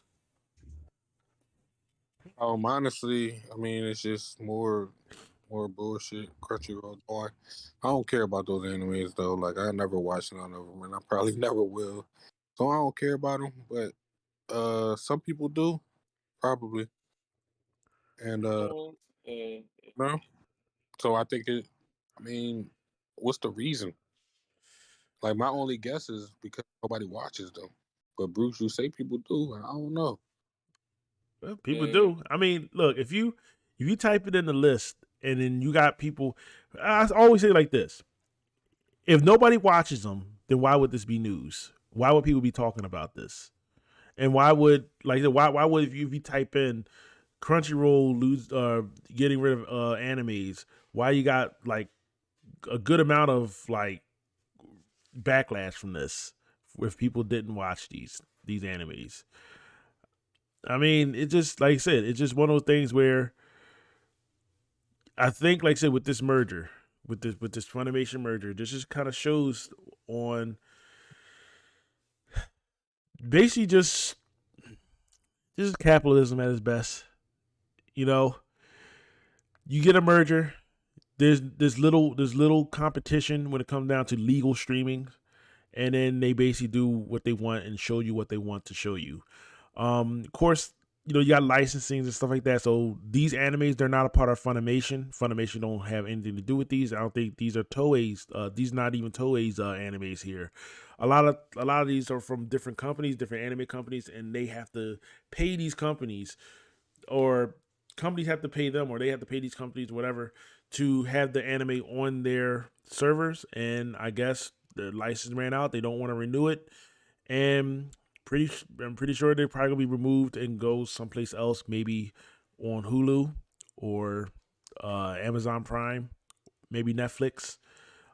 Honestly, I mean, it's just more bullshit. Crunchyroll boy. I don't care about those animes though. Like I never watched none of them, and I probably never will. So I don't care about them. But some people do, probably, and no. So I think it. I mean, what's the reason? Like my only guess is because nobody watches them. But Bruce, you say people do. I don't know. Well, people do. I mean, look, if you type it in the list and then you got people, I always say like this: if nobody watches them, then why would this be news? Why would people be talking about this? And why would why would if you type in Crunchyroll getting rid of animes, why you got like a good amount of like backlash from this if people didn't watch these animes? I mean, it just, like I said, it's just one of those things where I think, like I said, with this merger, with this Funimation merger, this just kind of shows on basically just this is capitalism at its best. You get a merger. There's little competition when it comes down to legal streaming, and then they basically do what they want and show you what they want to show you. Of course, you got licensing and stuff like that. So these animes, they're not a part of Funimation. Funimation don't have anything to do with these. I don't think these are Toei's. These not even Toei's animes here. A lot of these are from different companies, different anime companies, and they have to pay these companies, or companies have to pay them, or they have to pay these companies, whatever, to have the anime on their servers. And I guess the license ran out. They don't want to renew it, and I'm pretty sure they're probably gonna be removed and go someplace else, maybe on Hulu or Amazon Prime, maybe Netflix.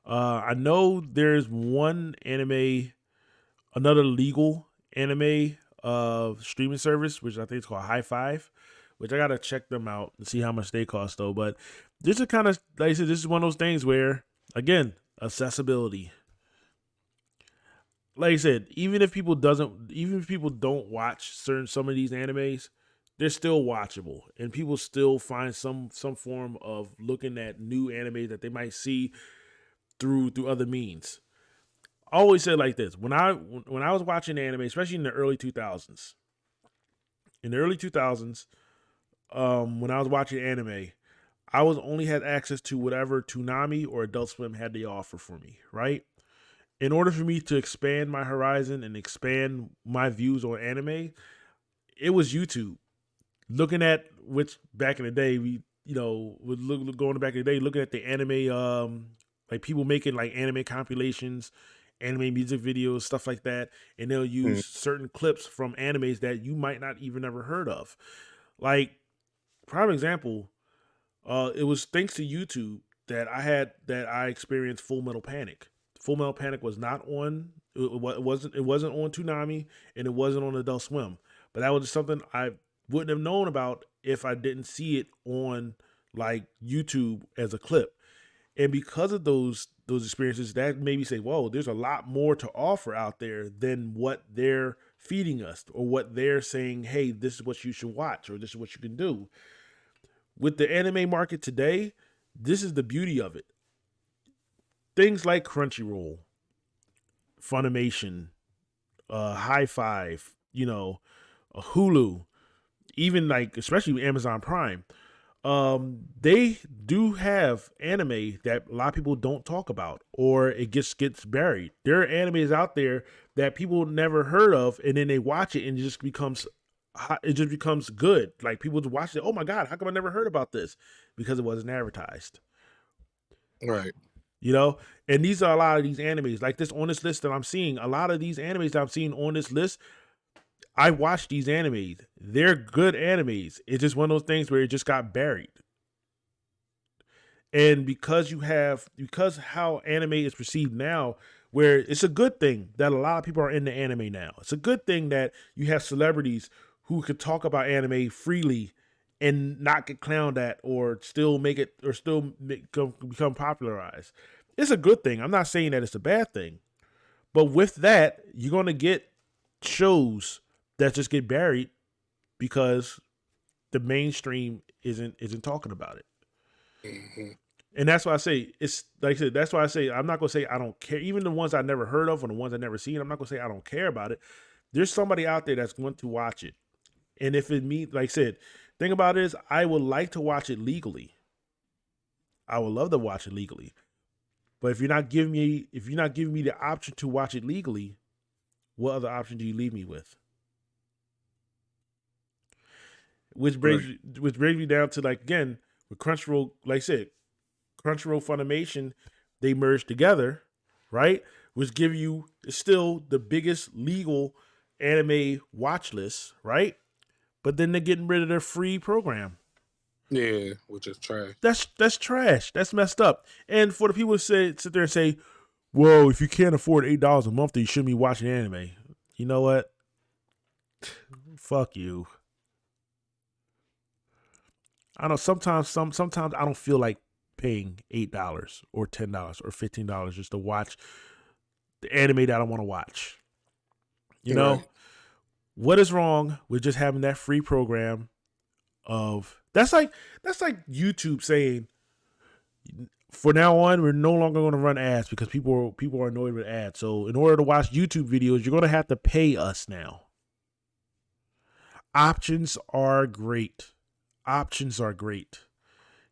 I know there's one anime, another legal anime streaming service, which I think is called High Five, which I gotta check them out and see how much they cost though. But this is kind of like I said, this is one of those things where again, accessibility. Like I said, even if people don't watch some of these animes, they're still watchable, and people still find some form of looking at new anime that they might see through other means. I always said like this when I was watching anime, especially in the early 2000s. In the early 2000s, when I was watching anime, I was only had access to whatever Toonami or Adult Swim had to offer for me, right? In order for me to expand my horizon and expand my views on anime, it was YouTube. Looking at which back in the day we going back in the day looking at the anime like people making like anime compilations, anime music videos, stuff like that, and they'll use certain clips from animes that you might not even ever heard of. Like prime example, it was thanks to YouTube that I experienced Full Metal Panic. Full Metal Panic was not on. It wasn't on Toonami and it wasn't on Adult Swim. But that was just something I wouldn't have known about if I didn't see it on like YouTube as a clip. And because of those experiences, that made me say, "Whoa, there's a lot more to offer out there than what they're feeding us or what they're saying. Hey, this is what you should watch or this is what you can do." With the anime market today, this is the beauty of it. Things like Crunchyroll, Funimation, High Five, Hulu, even like especially Amazon Prime, they do have anime that a lot of people don't talk about, or it just gets buried. There are animes out there that people never heard of, and then they watch it and it just becomes good. Like people watch it, oh my god, how come I never heard about this? Because it wasn't advertised. Right. And these are a lot of these animes like this on this list that I'm seeing. A lot of these animes that I'm seeing on this list, I watch these animes. They're good animes. It's just one of those things where it just got buried. And because how anime is perceived now, where it's a good thing that a lot of people are into anime now. It's a good thing that you have celebrities who could talk about anime freely and not get clowned at or still make it or still become popularized. It's a good thing. I'm not saying that it's a bad thing. But with that, you're going to get shows that just get buried because the mainstream isn't talking about it. Mm-hmm. And that's why I say it's like I said. That's why I say I'm not gonna say I don't care. Even the ones I never heard of or the ones I never seen, I'm not gonna say I don't care about it. There's somebody out there that's going to watch it, and if it means, like I said, thing about it is I would like to watch it legally. I would love to watch it legally, but if you're not giving me the option to watch it legally, what other option do you leave me with? Which brings me down to like again with Crunchyroll, like I said, Crunchyroll Funimation, they merged together, right? Which give you still the biggest legal anime watch list, right? But then they're getting rid of their free program. Yeah, which is trash. That's trash. That's messed up. And for the people who sit there and say, "Whoa, if you can't afford $8 a month, then you shouldn't be watching anime." You know what? Fuck you. I know sometimes I don't feel like paying $8 or $10 or $15 just to watch the anime that I want to watch. Right. What is wrong with just having that free program of that's like YouTube saying for now on we're no longer going to run ads because people are annoyed with ads. So in order to watch YouTube videos, you're going to have to pay us now. Options are great.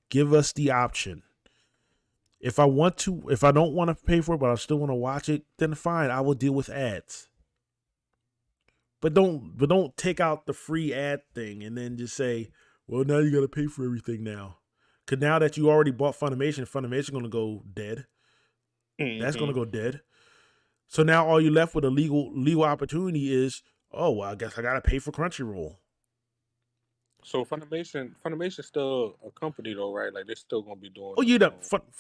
Give us the option. If I don't want to pay for it, but I still want to watch it, then fine, I will deal with ads. But don't take out the free ad thing and then just say, well, now you got to pay for everything now. Because now that you already bought Funimation going to go dead. Mm-hmm. That's going to go dead. So now all you're left with a legal opportunity is, oh, well, I guess I got to pay for Crunchyroll. So Funimation still a company though, right? Like they're still gonna be doing. Oh yeah,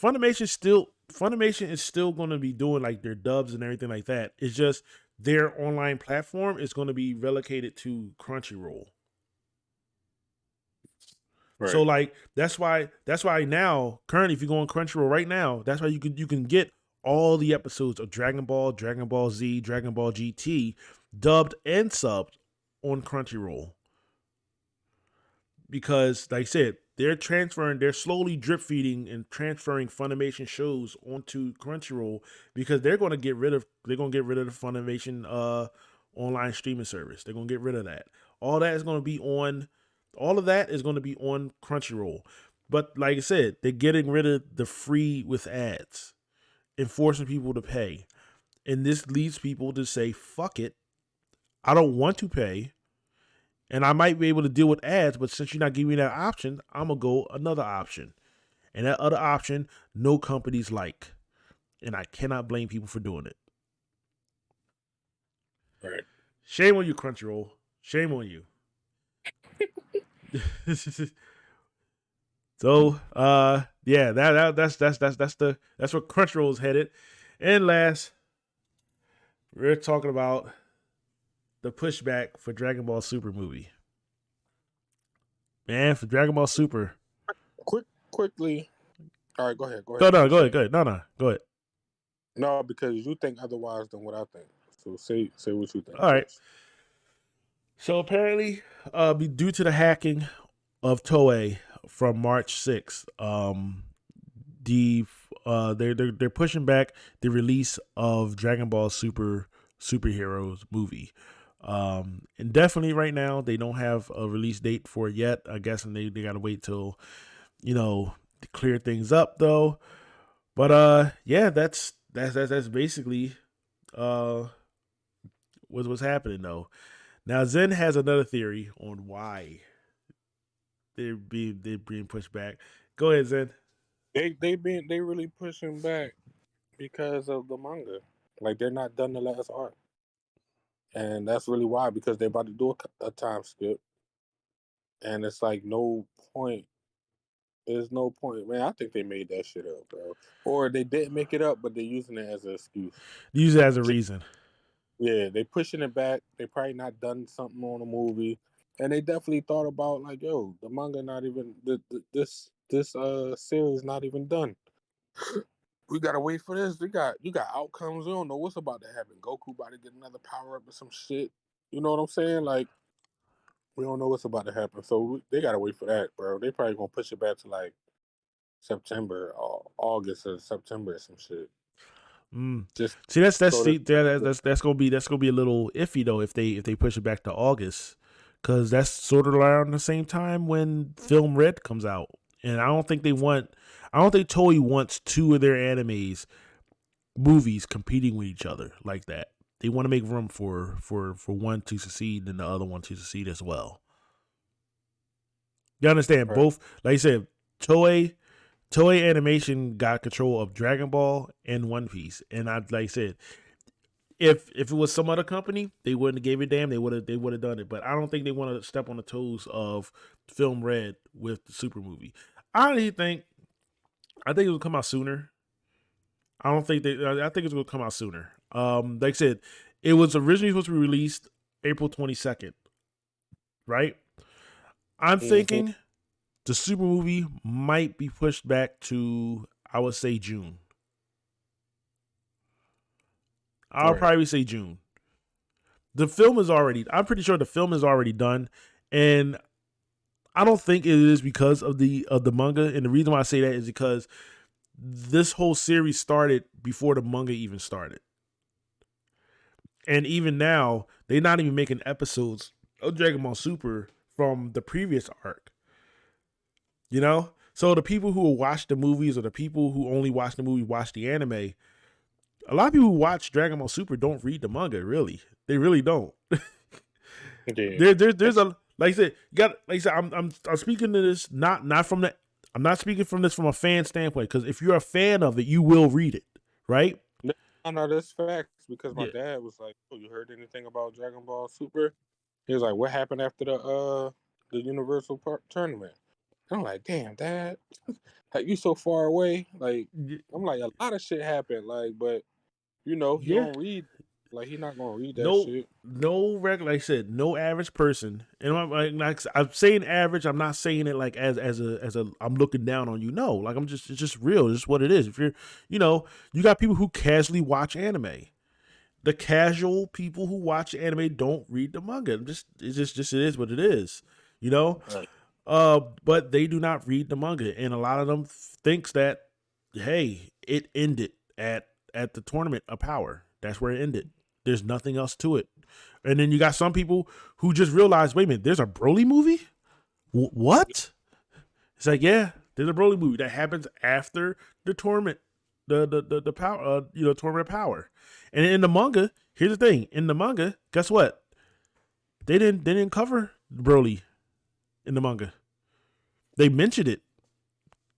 Funimation is still going to be doing like their dubs and everything like that. It's just their online platform is going to be relocated to Crunchyroll. Right. So like that's why now currently if you go on Crunchyroll right now, that's why you can get all the episodes of Dragon Ball, Dragon Ball Z, Dragon Ball GT dubbed and subbed on Crunchyroll. Because like I said, they're slowly drip feeding and transferring Funimation shows onto Crunchyroll because they're gonna get rid of the Funimation online streaming service. They're gonna get rid of that. All that is gonna be on all of that is gonna be on Crunchyroll. But like I said, they're getting rid of the free with ads and forcing people to pay. And this leads people to say, fuck it. I don't want to pay. And I might be able to deal with ads, but since you're not giving me that option, I'm going to go another option. And that other option, no companies like. And I cannot blame people for doing it. Right. Shame on you, Crunchyroll. Shame on you. So, yeah, that's where Crunchyroll is headed. And last, we're talking about the pushback for Dragon Ball Super movie. Man, for Dragon Ball Super. Quickly. All right, go ahead. No, go ahead. No, go ahead. No, because you think otherwise than what I think. So say what you think. All right. So apparently, due to the hacking of Toei from March 6th, they're pushing back the release of Dragon Ball Superheroes movie. And definitely right now they don't have a release date for it yet. I guess and they gotta wait till, to clear things up though. But yeah, that's basically what's happening though. Now Zen has another theory on why they're being pushed back. Go ahead, Zen. They really pushing back because of the manga. Like they're not done the last arc. And that's really why, because they're about to do a time skip. And it's like no point. There's no point. Man, I think they made that shit up, bro. Or they didn't make it up, but they're using it as an excuse. Use it as a reason. Yeah, they pushing it back. They probably not done something on a movie. And they definitely thought about like, yo, the manga not even this series not even done. We gotta wait for this. You got outcomes. We don't know what's about to happen. Goku about to get another power up or some shit. You know what I'm saying? Like, we don't know what's about to happen. So they gotta wait for that, bro. They probably gonna push it back to like September or August or September or some shit. Just see that's gonna be a little iffy though if they push it back to August, because that's sort of around the same time when Film Red comes out, and I don't think Toei wants two of their movies competing with each other like that. They want to make room for one to succeed and the other one to succeed as well. You understand? Right. Both, like I said, Toei Animation got control of Dragon Ball and One Piece, and like I said, if it was some other company, they wouldn't have gave a damn. They would have done it, but I don't think they want to step on the toes of Film Red with the Super movie. I think it will come out sooner. I think it's going to come out sooner. Like I said, it was originally supposed to be released April 22nd, right? I'm thinking the Super movie might be pushed back to, I would say, June. I'll probably say June. I'm pretty sure the film is already done, and I don't think it is because of the manga. And the reason why I say that is because this whole series started before the manga even started. And even now, they're not even making episodes of Dragon Ball Super from the previous arc. You know? So the people who watch the movies or the people who only watch the movie watch the anime, a lot of people who watch Dragon Ball Super don't read the manga, really. They really don't. There's a, like I said, I'm speaking to this I'm not speaking from this from a fan standpoint, because if you're a fan of it, you will read it, right? No, that's facts, because my dad was like, "Oh, you heard anything about Dragon Ball Super?" He was like, "What happened after the the Universal tournament. I'm like, damn, Dad, like you so far away. Like, I'm like, a lot of shit happened. Like, but you know, he Yeah. don't read. Like, he not gonna read that No, shit. no regular. Like I said, no average person. And I'm saying average. I'm not saying it like as a I'm looking down on you. No, like it's just real. It's just what it is. If you're, you got people who casually watch anime. The casual people who watch anime don't read the manga. It is what it is. Right. But they do not read the manga, and a lot of them thinks that, hey, it ended at the Tournament of Power. That's where it ended. There's nothing else to it. And then you got some people who just realize, wait a minute, there's a Broly movie? What? It's like, yeah, there's a Broly movie that happens after the tournament, the power, Tournament of Power. And in the manga, here's the thing: in the manga, guess what? They didn't cover Broly in the manga. They mentioned it,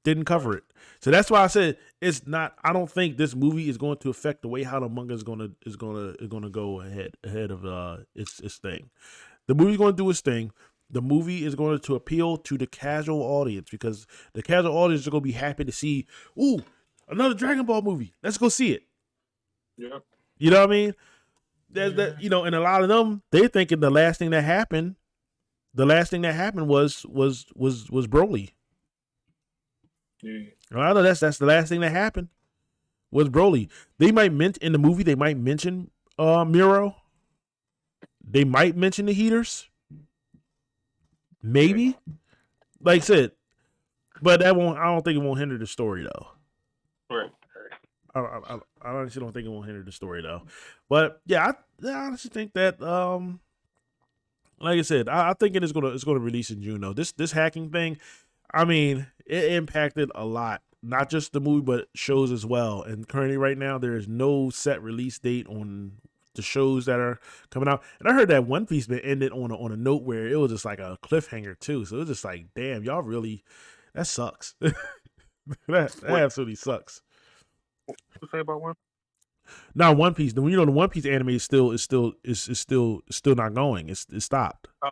didn't cover it. So that's why I said it's not. I don't think this movie is going to affect the way how the manga is gonna go ahead of its thing. The movie's going to do its thing. The movie is going to appeal to the casual audience because the casual audience are going to be happy to see, ooh, another Dragon Ball movie. Let's go see it. Yeah. You know what I mean? There's that, and a lot of them, they're thinking the last thing that happened was Broly. Yeah. I know that's the last thing that happened was Broly. They might in the movie, they might mention Miro. They might mention the heaters. Maybe. Like I said, but I don't think it won't hinder the story though. Right. I honestly don't think it won't hinder the story though. But yeah, I honestly think that like I said, I think it's gonna release in June though. This hacking thing, I mean, it impacted a lot, not just the movie but shows as well. And currently, right now, there is no set release date on the shows that are coming out. And I heard that One Piece been ended on a note where it was just like a cliffhanger too. So it was just like, damn, y'all really, that sucks. that absolutely sucks. What you say about one? Now One Piece, the One Piece anime is still not going. It's stopped. Oh.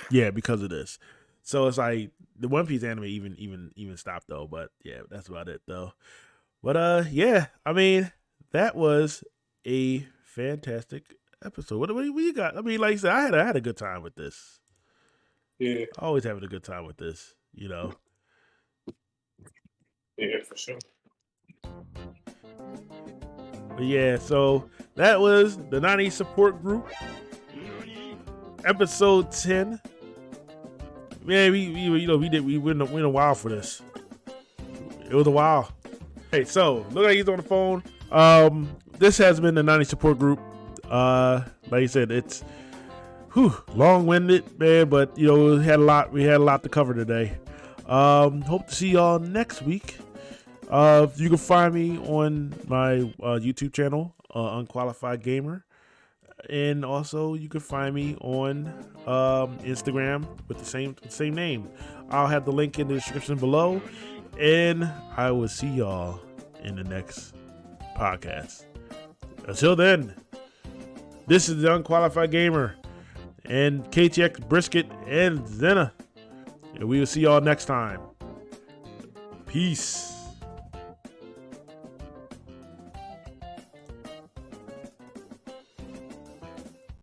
Yeah, because of this. So it's like the One Piece anime even stopped though. But yeah, that's about it though. But yeah, I mean, that was a fantastic episode. What you got? I mean, like I said, I had a good time with this. Yeah. Always having a good time with this, Yeah, for sure. But yeah, so that was the Nani Support Group, episode 10. Man, we went a while for this. It was a while. Hey, so look like he's on the phone. This has been the Nani Support Group. Like I said, it's long-winded, man, but we had a lot to cover today. Hope to see y'all next week. You can find me on my YouTube channel, Unqualified Gamer, and also you can find me on Instagram with the same name. I'll have the link in the description below, and I will see y'all in the next podcast. Until then, this is the Unqualified Gamer and KTX Brisket and Zena, and we will see y'all next time. Peace.